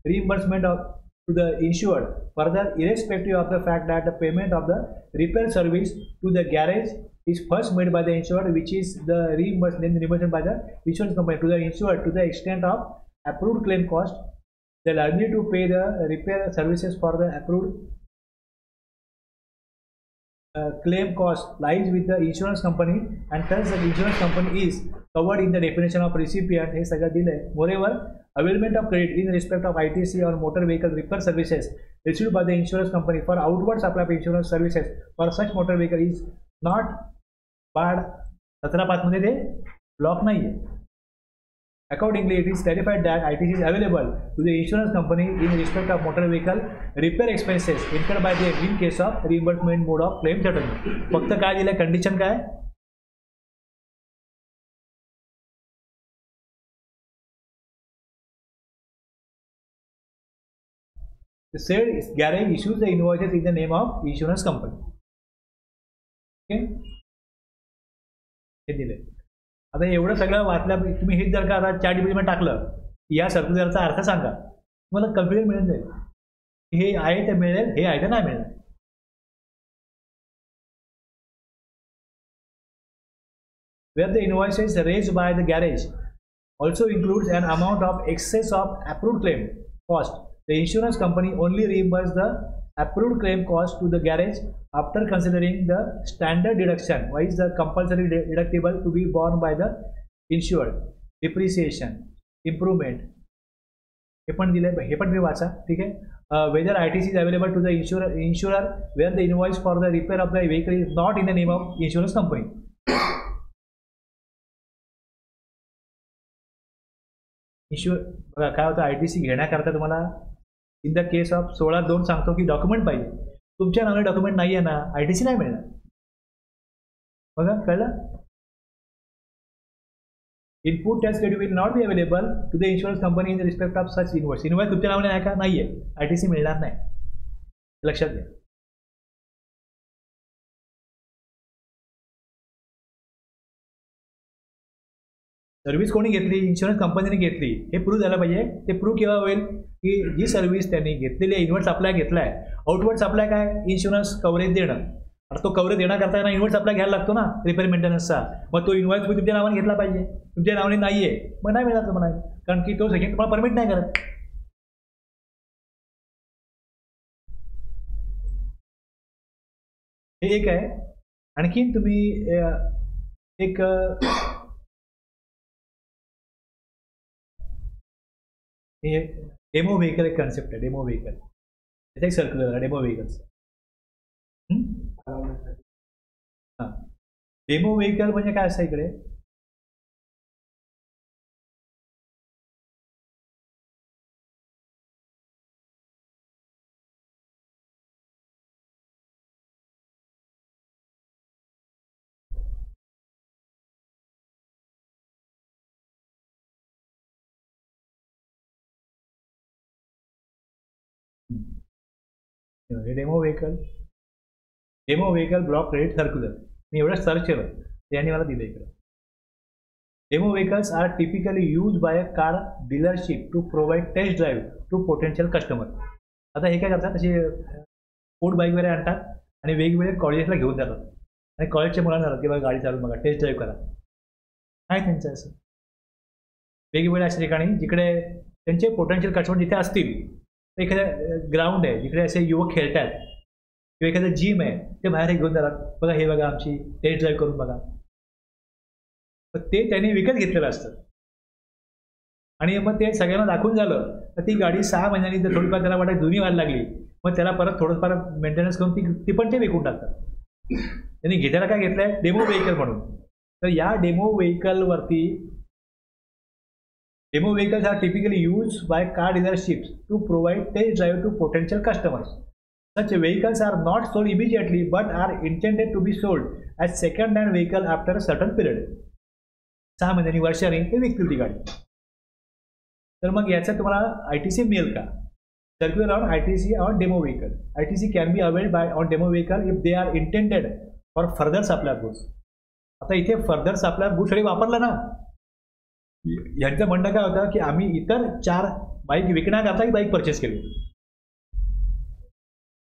reimbursement of to the insured. Further, irrespective of the fact that the payment of the repair service to the garage is first made by the insured, which is the reimbursement by the insurance company to the insured to the extent of approved claim cost, the liability to pay the repair services for the approved claim cost lies with the insurance company, and thus the insurance company is covered in the definition of recipient. हे सगळं दिलंय. Moreover, availment of credit in respect of ITC or motor vehicle repair services issued by the insurance company for outward supply of insurance services for such motor vehicle is not barred. 17(5) मध्ये ते block नाहीये. Accordingly, it is clarified that ITC is available to the insurance company in respect of motor vehicle repair expenses incurred by them in case of reimbursement mode of claim settlement. फक्त काय दिलंय, condition काय? The said garage issues the invoices in the name of insurance company. Okay? हे दिले. आता एवढं सगळं वाचल्या तुम्ही हेच जर का आता ChatGPT मध्ये टाकलं या सर्क्युलरचा अर्थ सांगा, तुम्हाला कन्फ्युजन मिळून जाईल. हे आहे ते मिळेल, हे आहे ते नाही मिळेल. Where the invoices raised by the garage also includes an amount of excess of approved claim cost, the insurance company only reimburses the approved claim cost to the garage after considering the standard deduction, which is the compulsory deductible to be borne by the insured, depreciation, improvement. हे पण दिले, हे पण तुम्ही वाचा. ठीक आहे. Whether ITC is available to the insurer where the invoice for the repair of the vehicle is not in the name of insurance company. बघा काय होतं, ITC घेण्याकरता तुम्हाला इन द केस ऑफ 16(2) सांगतो की डॉक्युमेंट पाहिजे. तुमच्या नावाने डॉक्युमेंट नाही आहे ना, ITC नाही मिळणार. बघा कळलं. Input tax credit will not be available to the insurance company in respect of such invoice. Invoice तुमच्या नावाने आहे का, नाही आहे, ITC मिळणार नाही. लक्षात घ्या. सर्व्हिस कोणी घेतली, इन्शुरन्स कंपनीने घेतली, हे प्रूव्ह झालं पाहिजे. ते प्रूव्ह केव्हा होईल की जी सर्व्हिस त्यांनी घेतलेली आहे, इन्व्हर्ट सप्लाय घेतलाय, आउटवर्ड सप्लाय काय, इन्शुरन्स कव्हरेज देणं. आता तो कव्हरेज देण्याकरता ना इन्व्हर्ट सप्लाय घ्यायला लागतो ना, रिपेअर मेंटेनन्सचा. मग तो इन्व्हॉइस तुमच्या नावाने घेतला पाहिजे. तुमच्या नावाने नाहीये, मग नाही मिळणार तुम्हाला, कारण की तो सेकंड तुम्हाला परमिट नाही करत. हे एक आहे. आणखीन तुम्ही एक डेमो व्हेकल एक कन्सेप्ट आहे. डेमो व्हेकल त्याचा एक सर्क्युलर आहे. Demo vehicles. हां, डेमो व्हेकल म्हणजे काय असतं इकडे, demo vehicle block credit circular. मी एवढं सर्च केलं, त्यांनी मला दिलं इकडे. Demo vehicles are typically use by a car dealership to provide test drive to potential customer. आता हे काय करतात, असे स्पोर्ट बाईक वगैरे आणतात आणि वेगवेगळे कॉलेजेसला घेऊन जातात आणि कॉलेजच्या मुलांना जातात की बघा गाडी चालून बघा, टेस्ट ड्राईव्ह करा. काय त्यांचं असं वेगवेगळ्या अशा ठिकाणी जिकडे त्यांचे पोटेन्शियल कस्टमर जिथे असतील, एखाद्या ग्राउंड आहे जिकडे असे युवक खेळतात किंवा एखादं जिम आहे, ते बाहेर घेऊन जातात, बघा हे बघा आमची टेस्ट ड्राईव्ह करून बघा. तर ते त्यांनी विकत घेतलेलं असतं आणि मग ते सगळ्यांना दाखवून झालं तर ती गाडी 6 महिन्यांनी जर थोडीफार त्याला वाटत जुनी व्हायला लागली, मग त्याला परत थोडंफार मेंटेनन्स करून ती पण ते विकून टाकतात. त्यांनी घेताना काय घेतलंय, डेमो व्हेकल म्हणून. तर या डेमो व्हेकलवरती, demo vehicles are typically use by car dealerships to provide test drive to potential customers. Such vehicles are not sold immediately but are intended to be sold as second-hand vehicle after a certain period. 6 महिन्यांनी, वर्षाने ते विकतील ती गाडी. तर मग याचं तुम्हाला ITC मिळेल का? Circular on ITC on demo vehicle. ITC can be availed bye on demo vehicle if they are intended for further supply goods. आता इथे फर्दर सप्लाय गुड्स वापरलं ना, यांचं म्हणणं काय होतं की आम्ही इतर 4 बाईक विकण्याकरता ही बाईक परचेस केली.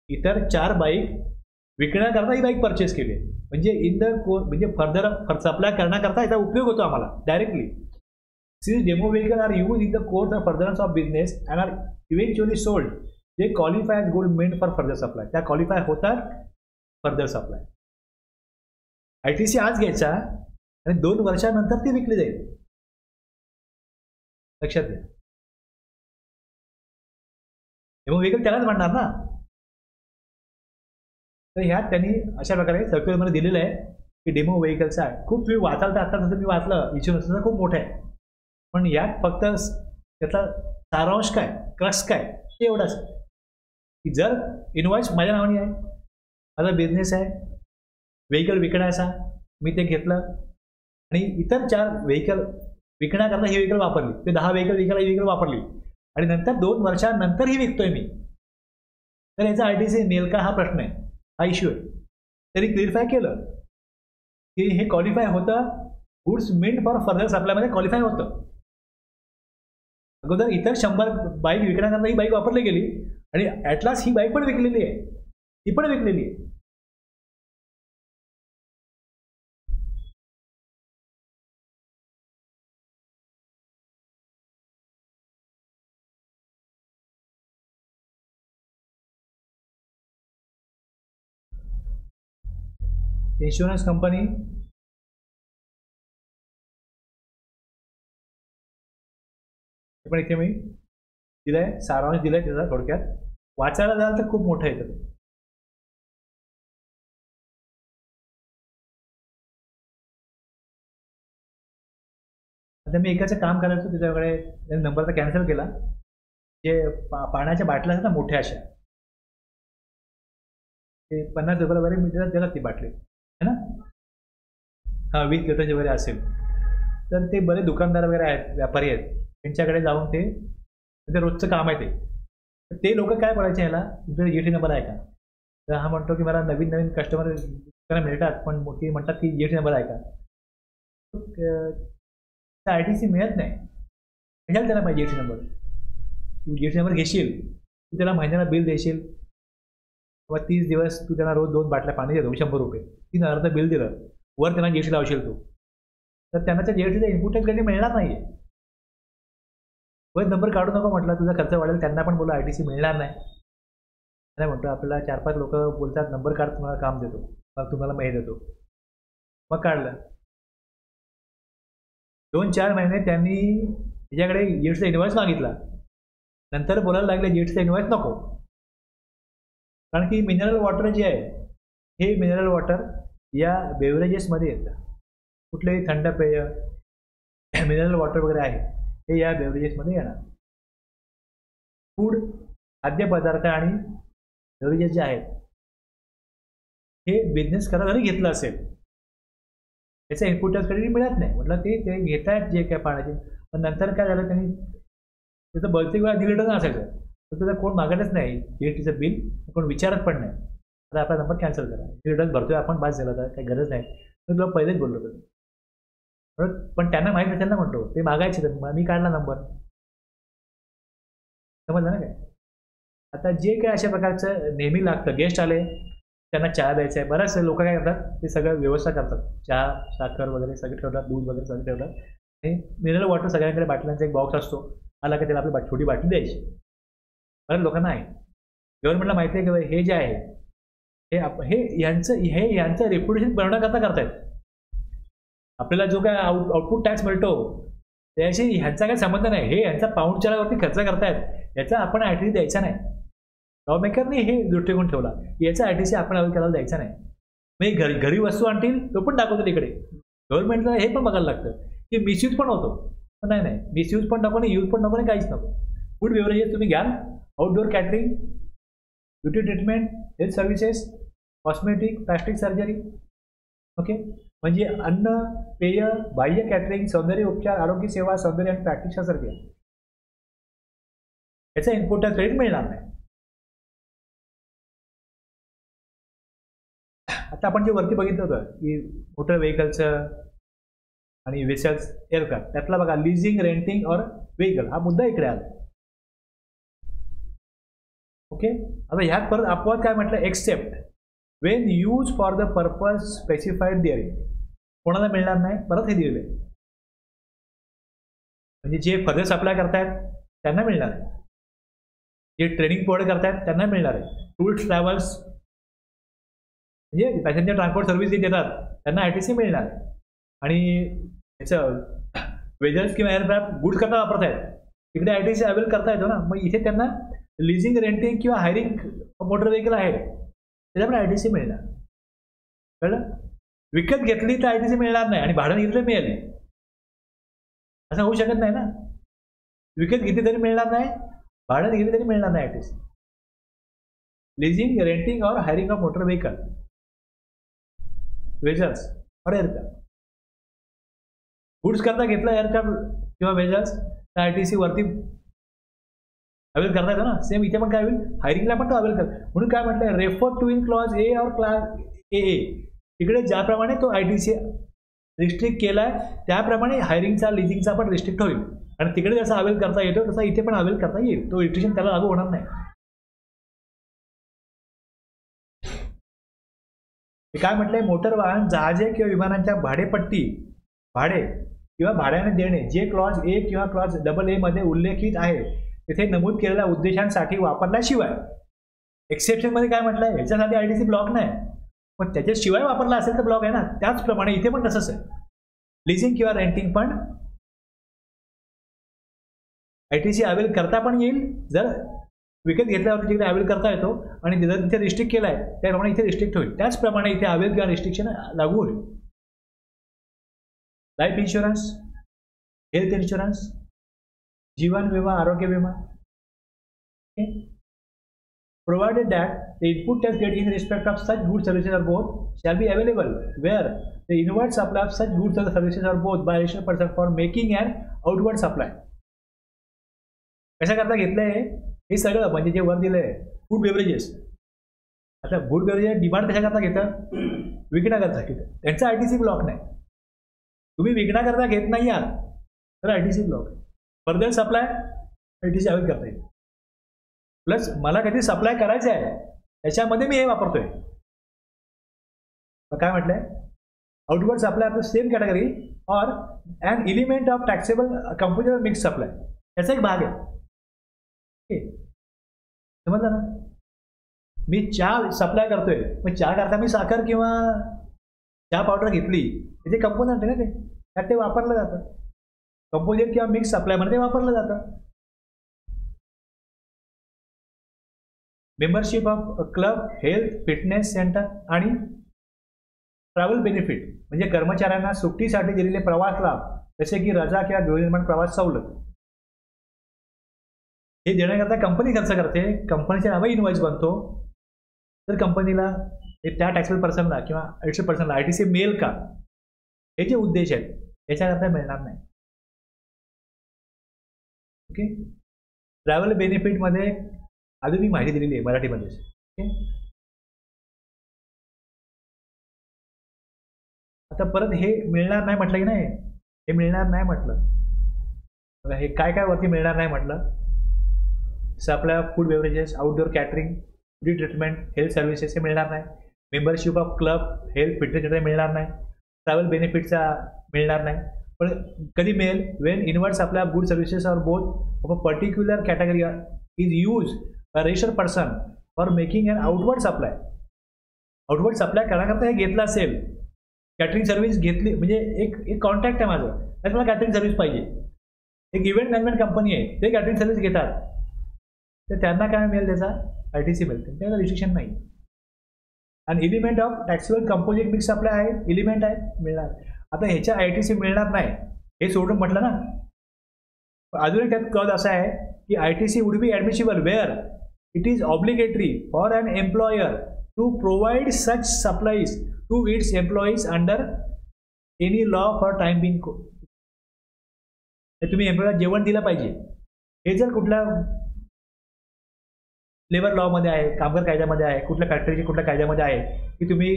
इतर 4 बाईक विकण्याकरता ही बाईक परचेस केली आहे. म्हणजे इन द म्हणजे फर्दर सप्लाय करण्याकरता याचा उपयोग होतो आम्हाला directly. Since demo vehicle are used in the course of furtherance of business and are eventually sold, they qualify as gold meant for further supply. त्या क्वालिफाय होतात फर्दर सप्लाय. ITC आज घ्यायचा आणि 2 वर्षानंतर ती विकली जाईल. लक्षात घ्या. डेमो व्हेकल त्यालाच म्हणणार ना. तर ह्यात त्यांनी अशा प्रकारे सर्क्युलरमध्ये दिलेलं आहे की डेमो व्हेकलचा आहे. खूप तुम्ही वाचाल तर आता जसं मी वाचलं इन्शुरन्सचा खूप मोठं आहे, पण यात फक्त त्याचा सारांश काय, क्रक्स काय ते एवढंच की जर इनवॉइस माझ्या नावाने आहे, माझा बिझनेस आहे, व्हेकल विकण्याचा, मी ते घेतलं आणि इतर 4 व्हेकल विकण्याकरता ही व्हेकल वापरली, ते 10 व्हेकल विकायला ही व्हेकल वापरली आणि नंतर 2 वर्षानंतर ही विकतोय मी, तर याचा ITC नेल का हा प्रश्न आहे, हा इश्यू आहे. त्यांनी क्लिअरिफाय केलं की हे क्वालिफाय होतं, goods meant for further सप्लायमध्ये qualify होतं. अगोदर इतर 100 बाईक विकण्याकरता ही बाईक वापरली गेली आणि ॲटलास ही बाईक पण विकलेली आहे, ती पण विकलेली आहे. इन्शुरन्स कंपनी पण इथे मी दिलंय, सारांश दिलाय त्याचा. थोडक्यात वाचायला जाल तर खूप मोठं येतं. आता मी एकाचं काम करायचो, त्याच्याकडे नंबरचा कॅन्सल केला. जे पाण्याच्या बाटल्या असतात ना मोठ्या अशा, ते 50 रुपयाला वगैरे मिळतात त्याला ती बाटली है ना. हां 20 लिटरचे वगैरे असेल तर ते बरे दुकानदार वगैरे आहेत, व्यापारी आहेत, त्यांच्याकडे जाऊन ते रोजचं काम आहे ते लोक काय बोलायचे ह्याला, तुमचा GT नंबर आहे का, तर हा म्हणतो की मला नवीन नवीन कस्टमर मिळतात पण मोठी म्हणतात की GT नंबर आहे का. ITC मिळत नाही, मिळाल त्याला पाहिजे GT नंबर. तू GT नंबर घेशील, तू त्याला महिन्याला बिल देशील किंवा 30 दिवस तू त्यांना रोज 2 बाटल्या पाणी देतो 100 रुपये, 3000 बिल दिलं, वर त्यांना GT लावशील तू, तर त्यांना त्या GTचा इनपुट कधी मिळणार नाही. वय नंबर काढू नको म्हटलं, तुझा खर्च वाढेल. त्यांना पण बोला ITC मिळणार नाही. नाही म्हणतो आपल्याला 4-5 लोक बोलतात नंबर काढ, तुम्हाला काम देतो, मग तुम्हाला माहीत देतो. मग काढलं. 2-4 महिने त्यांनी त्याच्याकडे GTचा इनवॉइस मागितला. नंतर बोलायला लागले GTचा इनवॉइस नको, कारण की मिनरल वॉटर जे आहे हे मिनरल वॉटर या बेवरेजेसमध्ये येतं. कुठलेही थंड पेय मिनरल वॉटर वगैरे आहे हे या बेवरेजेसमध्ये येणार. फूड, खाद्यपदार्थ आणि बेवरेजेस जे आहेत हे बिझनेस करायला जरी घेतलं असेल त्याचा इनपुट टॅक्स क्रेडिट मिळत नाही. म्हटलं ते घेत आहेत जे काय पाण्याचे, पण नंतर काय झालं, त्यांनी त्याचं बहुतेक वेळा दिलेलं नसायचं, तर त्याचं कोण मागतच नाही GSTचं बिल, कोण विचारत पण नाही. आता आपला नंबर कॅन्सल करा, रिटर्न भरतोय आपण, बास झाला, तर काही गरज नाही. तर तुला पहिलेच बोललो होतो. पण त्यांना माहीत नसेल ना, म्हणतो ते मागायचे, तर मी काढला नंबर, समजलं ना काय. आता जे काय अशा प्रकारचं नेहमी लागतं, गेस्ट आले त्यांना चहा द्यायचा आहे, बऱ्याच लोक काय करतात ते सगळं व्यवस्था करतात, चहा साखर वगैरे सगळे ठेवतात, दूध वगैरे सगळं ठेवतात, आणि मिनरल वॉटर सगळ्यांकडे बाटल्यांचा एक बॉक्स असतो, आला की त्याला आपली छोटी बाटली द्यायची. बऱ्याच लोकांना आहे. गव्हर्नमेंटला माहिती आहे की हे जे आहे हे यांचं रेप्युटेशन बनवण्याकरता करतायत. आपल्याला जो काय आउटपुट टॅक्स मिळतो त्याशी ह्यांचा काही संबंध नाही, हे यांचा पाऊंडचारावरती खर्च करतायत, याचा आपण ITC द्यायचा नाही. लॉमेकरने हे दृष्टिकोन ठेवला, याचा ITC आपण करायला द्यायचा नाही. मग घरी वस्तू आणतील तो पण दाखवतो तिकडे. गव्हर्नमेंटला हे पण बघायला लागतं की मिसयूज पण होतो. नाही, मिसयूज पण नको, नाही यूज पण नको, नाही काहीच नको. फूड बेवरेजेस तुम्ही घ्याल, outdoor catering, beauty treatment, health services, cosmetic, plastic surgery, okay, म्हणजे अन्न, पेय, बाह्य कॅटरिंग, सौंदर्य उपचार, आरोग्य सेवा, सौंदर्य आणि प्लास्टिक सर्जरी, याचा इनपुट टॅक्स क्रेडिट मिळणार नाही. आता आपण जे वरती बघितलं होतं की मोटर व्हेकलचं आणि वेसल्स, एअरक्राफ्ट, त्यातला बघा लिझिंग, रेंटिंग और व्हेकल हा मुद्दा इकडे आला. Okay, okay. आता ह्यात परत अपवाद काय म्हटलं, except when use for the purpose specified therein. कोणाला मिळणार नाही, परत हे दिलेलं आहे. म्हणजे जे फर्दर सप्लाय करतायत त्यांना मिळणार आहे, जे ट्रेनिंग प्रोव्हाइड करतायत त्यांना मिळणार आहे. टूल्स ट्रॅव्हल्स म्हणजे पॅसेंजर ट्रान्सपोर्ट सर्व्हिस जे देतात त्यांना ITC मिळणार आहे. आणि याचं वेजर्स किंवा एअरक्राफ्ट गुड्स करता वापरत आहेत तिकडे ITC अवेल करता येतो ना. मग इथे त्यांना लिझिंग, रेंटिंग किंवा हायरिंग मोटर व्हेकल आहे त्याच्यामुळे ITC मिळणार. कळलं? विकत घेतली तर ITC मिळणार नाही आणि भाडं घेतलं मिळेल असं होऊ शकत नाही ना. विकत घेतली तरी मिळणार नाही, भाडं घेतली तरी मिळणार नाही ITC. लिझिंग, रेंटिंग और hiring of motor vehicle, wagers और एअरक्राफ्ट. गुड्स करता घेतला एअरक्राफ्ट किंवा वेजर्स तर ITC वरती अवेल करता येतो ना. सेम इथे पण काय होईल, हायरिंगला पण तो अवेल कर. म्हणून काय म्हटलं, refer to in clause A or class AA. तिकडे ज्याप्रमाणे तो ITC रिस्ट्रिक्ट केलाय त्याप्रमाणे हायरिंगचा, लिझिंगचा पण रिस्ट्रिक्ट होईल. आणि तिकडे जसा अवेल करता येतो तसा इथे पण अवेल करता येईल. तो रिस्ट्रिक्शन त्याला लागू होणार नाही. काय म्हटलंय, मोटर वाहन, जहाजे किंवा विमानांच्या भाडेपट्टी, भाडे किंवा भाड्याने देणे जे क्लॉज A किंवा क्लॉज AA मध्ये उल्लेखित आहे तिथे नमूद केलेल्या उद्देशांसाठी वापरल्याशिवाय. एक्सेप्शन मध्ये काय म्हटलंय, ह्याच्यासाठी ITC ब्लॉक नाही, पण त्याच्याशिवाय वापरला असेल तर ब्लॉक आहे ना. त्याचप्रमाणे इथे पण तसंच आहे. लिझिंग किंवा रेंटिंग पण ITC अवेल करता पण येईल, जर विकत घेतल्यावर तिकडे अवेल करता येतो. आणि जर तिथे रिस्ट्रिक्ट केलाय त्याप्रमाणे इथे रिस्ट्रिक्ट होईल. त्याचप्रमाणे इथे अवेल किंवा रिस्ट्रिक्शन लागू होईल. लाईफ इन्शुरन्स, हेल्थ इन्शुरन्स, जीवन विमा, आरोग्य विमा. Provided that the input tax paid in respect of such goods, services or both shall be available where the inward supply of such goods or services or both by additional person for making an outward supply. कशा करता घेतलंय हे सगळं, म्हणजे जे वर दिलंय food beverages. आता फूड बेवरेजेस डिमांड कशा करता घेतात, विकण्याकरता घेतात, त्यांचा ITC ब्लॉक नाही. तुम्ही विकण्याकरता घेत नाही आहात तर ITC block. Further supply ITC avail करता येईल. प्लस मला कधी सप्लाय करायचं आहे त्याच्यामध्ये मी हे वापरतोय. काय म्हटलंय, outward supply of the same category or an element of taxable composite mix supply, याचा एक भाग आहे. समजलं ना. मी चहा सप्लाय करतोय, मग चहा करता मी साखर किंवा चहा पावडर घेतली, त्याचे कंपोनंट आहे ना ते, त्यात ते वापरलं जातं. कंपोजिट किंवा मिक्स सप्लायमध्ये ते वापरलं जातं. Membership of club, health, fitness centre आणि ट्रॅव्हल बेनिफिट म्हणजे कर्मचाऱ्यांना सुट्टीसाठी दिलेले प्रवास लाभ, जसे की रजा किंवा गृहनिर्माण प्रवास सवलत, हे देण्याकरता कंपनी खर्च करते. कंपनीच्या नावे इनवॉइस बनतो. तर कंपनीला त्या टॅक्सेबल पर्सनला किंवा ॲडिशनल पर्सनला ITC मिळेल का, हे जे उद्देश आहेत याच्याकरता मिळणार नाही. ओके. ट्रॅव्हल बेनिफिटमध्ये अजून मी माहिती दिलेली आहे मराठीमध्ये. ओके. आता परत हे मिळणार नाही म्हटलं की नाही, हे मिळणार नाही म्हटलं. हे काय काय वरती मिळणार नाही म्हटलं, supply of food beverages, outdoor catering, free treatment, health services हे मिळणार नाही. Membership of club, health, fitness centre मिळणार नाही. ट्रॅव्हल बेनिफिटचा मिळणार नाही. पण कधी मिळेल, when inward supply of good services or both of a particular category is use registered person for making an outward supply. Outward supply करण्याकरता हे घेतलं असेल, कॅटरिंग सर्व्हिस घेतली म्हणजे एक कॉन्ट्रॅक्ट आहे माझं, त्यात मला कॅटरिंग सर्व्हिस पाहिजे. एक इव्हेंट मॅनेजमेंट कंपनी आहे, ते कॅटरिंग सर्व्हिस घेतात, तर त्यांना काय मिळेल, त्याचा ITC मिळेल, त्याला रिस्ट्रिक्शन नाही. आणि element of taxable composite mix supply आहे, एलिमेंट आहे, मिळणार. आता ह्याच्या ITC मिळणार नाही हे सोडून म्हटलं ना. अजून एक त्यात क्लॉज असा आहे की ITC would be admissible where it is obligatory for an employer to provide such supplies to its employees under any law for time being. तुम्ही एम्प्लॉयला जेवण दिलं पाहिजे, हे जर कुठल्या लेबर लॉमध्ये आहे, कामगार कायद्यामध्ये आहे, कुठल्या फॅक्टरीच्या कुठल्या कायद्यामध्ये आहे की तुम्ही,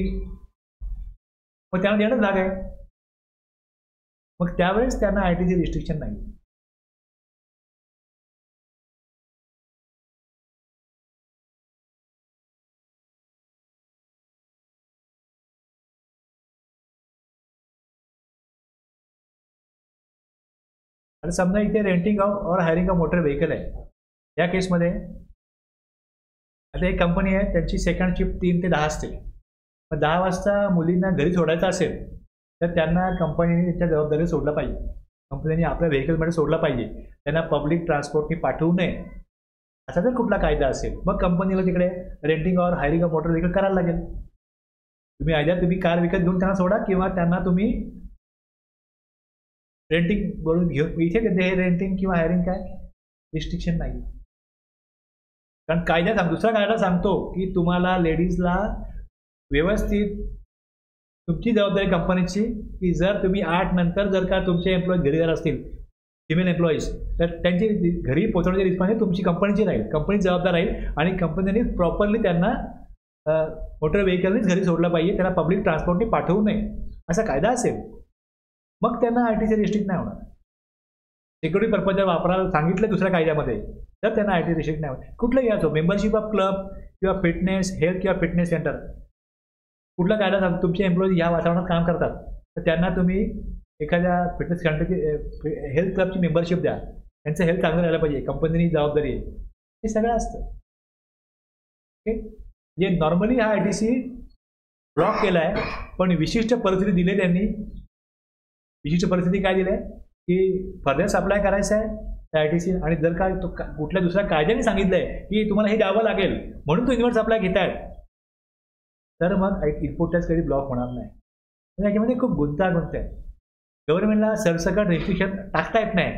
मग त्यांना देणंच भाग आहे. मग त्यावेळेस त्यांना ITC रिस्ट्रिक्शन नाही. तर समजा इथे रेंटिंग ऑफ और हायरिंग ऑफ मोटर व्हेकल आहे. या केसमध्ये आता एक कंपनी आहे, त्यांची सेकंड शिफ्ट 3 ते 10 असते. मग 10 वाजता मुलींना घरी सोडायचं असेल तर त्यांना कंपनीने त्यांच्या जबाबदारी सोडलं पाहिजे. कंपनीने आपल्या व्हेकलमध्ये सोडलं पाहिजे. त्यांना पब्लिक ट्रान्सपोर्टनी पाठवू नये असा जर कुठला कायदा असेल मग कंपनीला तिकडे रेंटिंग और हायरिंग ऑफ मोटर व्हेकल करायला लागेल. तुम्ही कार विकत घेऊन त्यांना सोडा किंवा त्यांना तुम्ही रेंटिंग बोलून घेऊन इथे हे रेंटिंग किंवा हायरिंग काय रिस्ट्रिक्शन नाही. कारण दुसरा कायदा सांगतो की तुम्हाला लेडीजला व्यवस्थित तुमची जबाबदारी कंपनीची की जर तुम्ही 8 नंतर जर का तुमचे एम्प्लॉईज घरी जर असतील फिमेल एम्प्लॉईज तर त्यांची घरी पोहोचवण्याची रिस्पॉन्सिबिलिटी तुमची कंपनीची राहील. कंपनी जबाबदार राहील आणि कंपनीने प्रॉपरली त्यांना मोटर व्हेकलनीच घरी सोडलं पाहिजे. त्यांना पब्लिक ट्रान्सपोर्टनी पाठवू नये असा कायदा असेल मग त्यांना ITC रिस्ट्रिक्ट नाही होणार. सिक्युरिटी पर्पज जर वापरायला सांगितलं दुसऱ्या कायद्यामध्ये तर त्यांना ITC रिस्ट्रिक्ट नाही होणार. कुठलंही असो, मेंबरशिप ऑफ क्लब किंवा फिटनेस हेल्थ किंवा फिटनेस सेंटर, कुठला कायदा सांगतो तुमचे एम्प्लॉईज या वातावरणात काम करतात तर त्यांना तुम्ही एखाद्या फिटनेस सेंटरची हेल्थ क्लबची मेंबरशिप द्या. त्यांचं हेल्थ चांगलं राहायला पाहिजे, कंपनीची जबाबदारी आहे. हे सगळं असतं. ओके, जे नॉर्मली हा ITC ब्लॉक केला आहे पण विशिष्ट परिस्थिती दिली त्यांनी. विशिष्ट परिस्थिती काय दिली आहे की फर्दर अप्लाय करायचं आहे त्या ITC आणि जर का कुठल्या दुसऱ्या कायद्याने सांगितलं आहे की तुम्हाला हे द्यावं लागेल म्हणून तो इन्व्हर्स अप्लाय घेताय तर मग इनपुट टॅक्स कधी ब्लॉक होणार नाही. याच्यामध्ये खूप गुंतागुंत आहे. गव्हर्नमेंटला सरसकट रिस्ट्रिक्शन टाकता येत नाही.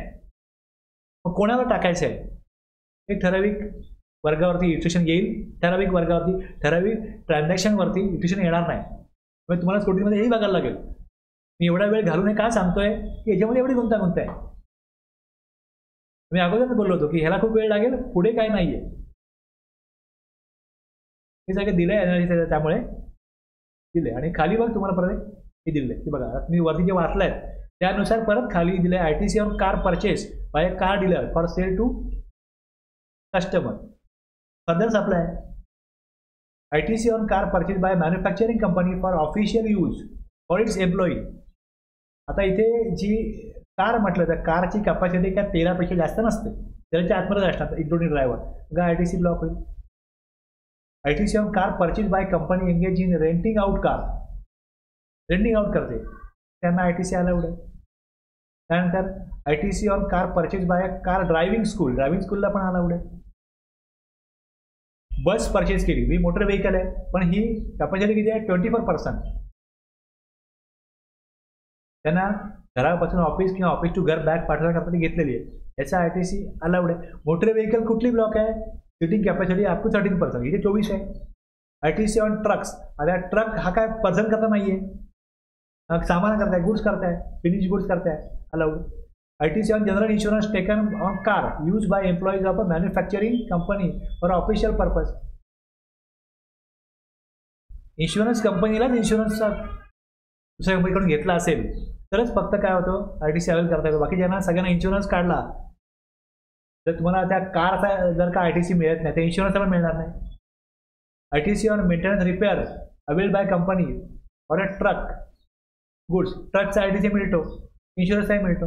मग कोणाला टाकायचं आहे? एक ठराविक वर्गावरती रिस्ट्रिक्शन येईल, ठराविक वर्गावरती ठराविक ट्रान्झॅक्शनवरती रिस्ट्रिक्शन येणार नाही. मग तुम्हाला स्कूटीमध्ये हेही बघायला लागेल. मी एवढा वेळ घालून हे का सांगतोय की याच्यामध्ये एवढी गुंतागुंत आहे. मी अगोदर बोललो होतो की ह्याला खूप वेळ लागेल, पुढे काय नाही आहे. हे सगळं दिलं आहे त्यामुळे दिले आणि खाली बघ तुम्हाला परत हे दिले की बघा मी वरती जे वाचलं आहे त्यानुसार परत खाली दिले ITC on car purchase by a car dealer for sale to customer. Further supply ITC on car purchase by manufacturing company for official use for its employee. आता इथे जी कार म्हटलं तर कारची कॅपॅसिटी काय 13पेक्षा जास्त नसते, त्याच्या आतमध्ये असणार इन्क्लुडिंग ड्रायव्हर. का ITC ब्लॉक होईल. ITC on car purchase by company engage in renting out car, renting out करते त्यांना ITC अलाउड आहे. त्यानंतर ITC on car purchase by car driving स्कूलला पण अलाउड आहे. बस परचेस केली, ही मोटर व्हेकल आहे पण ही कॅपॅसिटी किती आहे 24%. त्यांना घरापासून ऑफिस किंवा ऑफिस टू घर बॅग पाठवण्याकरता घेतलेली आहे, याचा ITC अलाउड आहे. मोटर व्हेकल कुठली ब्लॉक आहे? सिटिंग कॅपॅसिटी अप टू 13%, इथे 24 आहे. ITC ऑन ट्रक्स, आता ट्रक हा काय पर्सन करता नाही आहे, सामान करताय, गुड्स करताय, फिनिश गुड्स करताय, allowed. ITC on general insurance taken on car use by employees of a manufacturing company for official purpose. Insurance कंपनीलाच इन्शुरन्सचा दुसऱ्या कंपनीकडून घेतला असेल तरच फक्त काय होतं ITC अवेल करता येतो. बाकी ज्यांना सगळ्यांना इन्शुरन्स काढला तर तुम्हाला त्या कारचा जर का ITC मिळत नाही तर इन्शुरन्स पण मिळणार नाही. ITC on maintenance repair avail by company for a truck goods, ट्रकचा ITC मिळतो, इन्शुरन्सही मिळतो.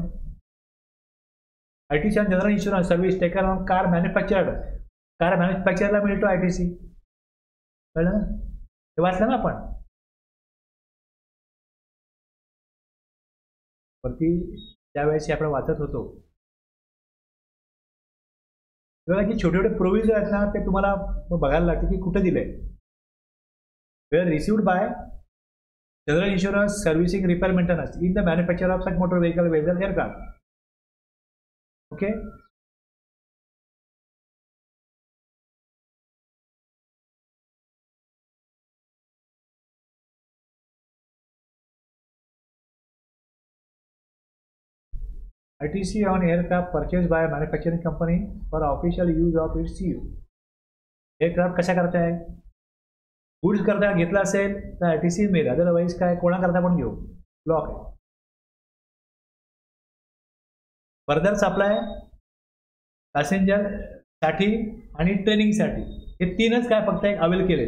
ITC on general insurance service taken on car मॅन्युफॅक्चरला मिळतो ITC. कळलं ना? हे वाचलं ना आपण वरती त्यावेळेस आपण वाचत होतो. बघा की छोटे छोटे प्रोव्हिजन आहेत ना ते तुम्हाला बघायला लागते की कुठे दिले. Where received by general insurance servicing repair maintenance in the manufacture of such motor vehicle whether aircraft. Okay, ITC on aircraft purchased by a manufacturing company for official use of its CU. Aircraft कशा करताय? Goods करता घेतला असेल तर ITC मिळेल, otherwise काय कोणाकरता पण घेऊ ब्लॉक आहे. फर्दर सप्लाय पॅसेंजरसाठी आणि ट्रेनिंगसाठी हे तीनच काय फक्त एक अवेल केले.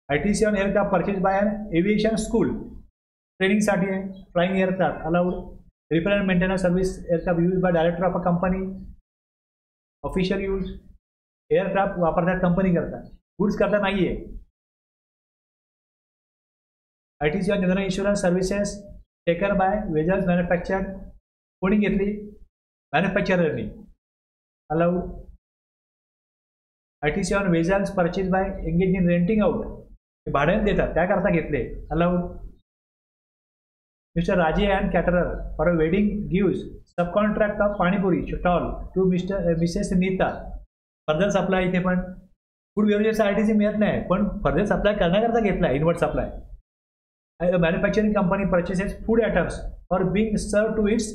ITC on aircraft purchase by an aviation school ट्रेनिंगसाठी आहे, flying aircraft allowed. Repair and maintenance service aircraft use by director of a company, official use, aircraft वापरतात कंपनी करता, गुड्स करता नाहीये. ITC on general insurance services taken by vessels manufacture, कोणी घेतली? मॅन्युफॅक्चररनी. Allowed. ITC on vessels purchase by engage in renting out, भाड्याने देतात त्याकरता घेतले, allowed. Mister Raje and caterer for a wedding gives sub contract of panipuri stall to Mrs Nita. Further supply इथे पण food beverages ITC मिळत नाही, पण फर्दर सप्लाय करण्याकरता घेतला, inward supply. Manufacturing company purchases food items for being serve to its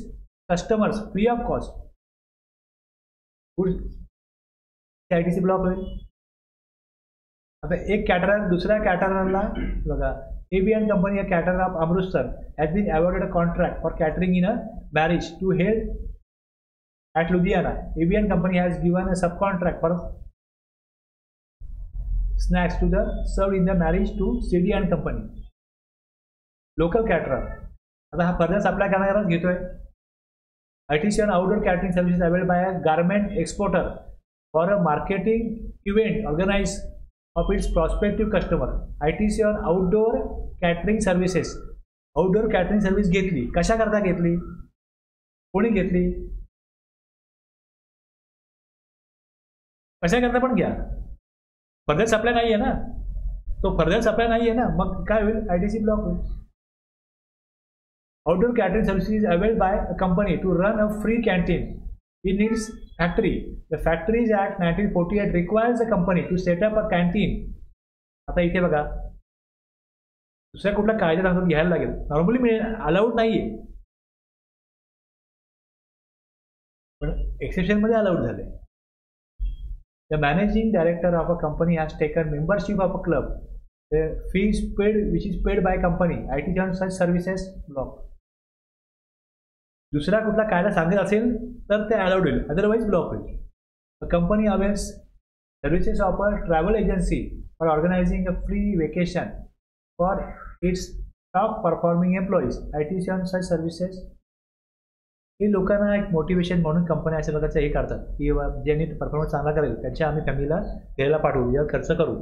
customers free of cost. Food ITC block होईल. आता एक कॅटरर दुसऱ्या कॅटररला बघा, ABN company caterer of Amritsar has been awarded a contract for catering in a marriage to held at Ludhiana. ABN company has given a subcontract for snacks to the served in the marriage to CDN company. Local caterer. आता हा further supply करणारा घेतोय. ITC on outdoor catering services available by a garment exporter for a marketing event organized of its prospective customer. ITC on outdoor catering services. Outdoor catering service घेतली, कशा करता घेतली, कोणी घेतली, कशा करता पण घ्या, फर्दर सप्लाय नाही आहे ना, तो फर्दर सप्लाय नाही आहे ना, मग काय होईल, ITC ब्लॉक होईल. Outdoor catering services availed by a company to run a free canteen in its factory. The factories act 1948 requires the company to set up a canteen. आता इथे बघा, दुसऱ्या कुठला कायदा सांगतो घ्यायला लागेल, नॉर्मली मिळेल, अलाउड नाही आहे, पण एक्सेप्शनमध्ये अलाउड झाले. The managing director of a company has taken membership of a club. The fee is paid, which is paid by company. ITC on such services block. दुसरा कुठला कायदा सांगत असेल तर ते अलाउड होईल, अदरवाईज ब्लॉक होईल. A company avails services of a travel agency for organizing a free vacation for its top performing employees. ITC on such services. हे लोकांना एक मोटिवेशन म्हणून कंपन्या अशा प्रकारचं हे करतात की ज्यांनी परफॉर्मन्स चांगला करेल त्यांच्या आम्ही फॅमिलीला घ्यायला पाठवू, या खर्च करू,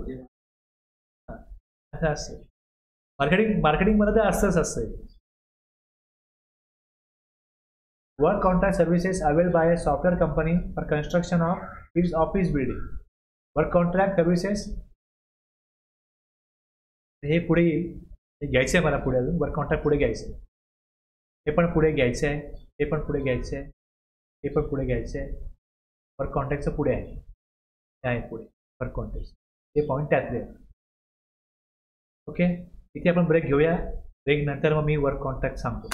असं असतं. मार्केटिंगमध्ये तर असंच असतं. Work contract services availed by a software company for construction of its office building. Work contract services हे पुढे येईल, हे घ्यायचं आहे मला पुढे, अजून वर्क कॉन्ट्रॅक्ट पुढे घ्यायचं आहे, हे पण पुढे घ्यायचं आहे, हे पण पुढे घ्यायचं आहे, हे पण पुढे घ्यायचं आहे. वर्क कॉन्ट्रॅक्टचं पुढे आहे, हे आहे पुढे वर्क कॉन्ट्रॅक्ट, हे पॉईंट त्यातले आहे. ओके, इथे आपण ब्रेक घेऊया, ब्रेक नंतर मग मी वर्क कॉन्ट्रॅक्ट सांगतो.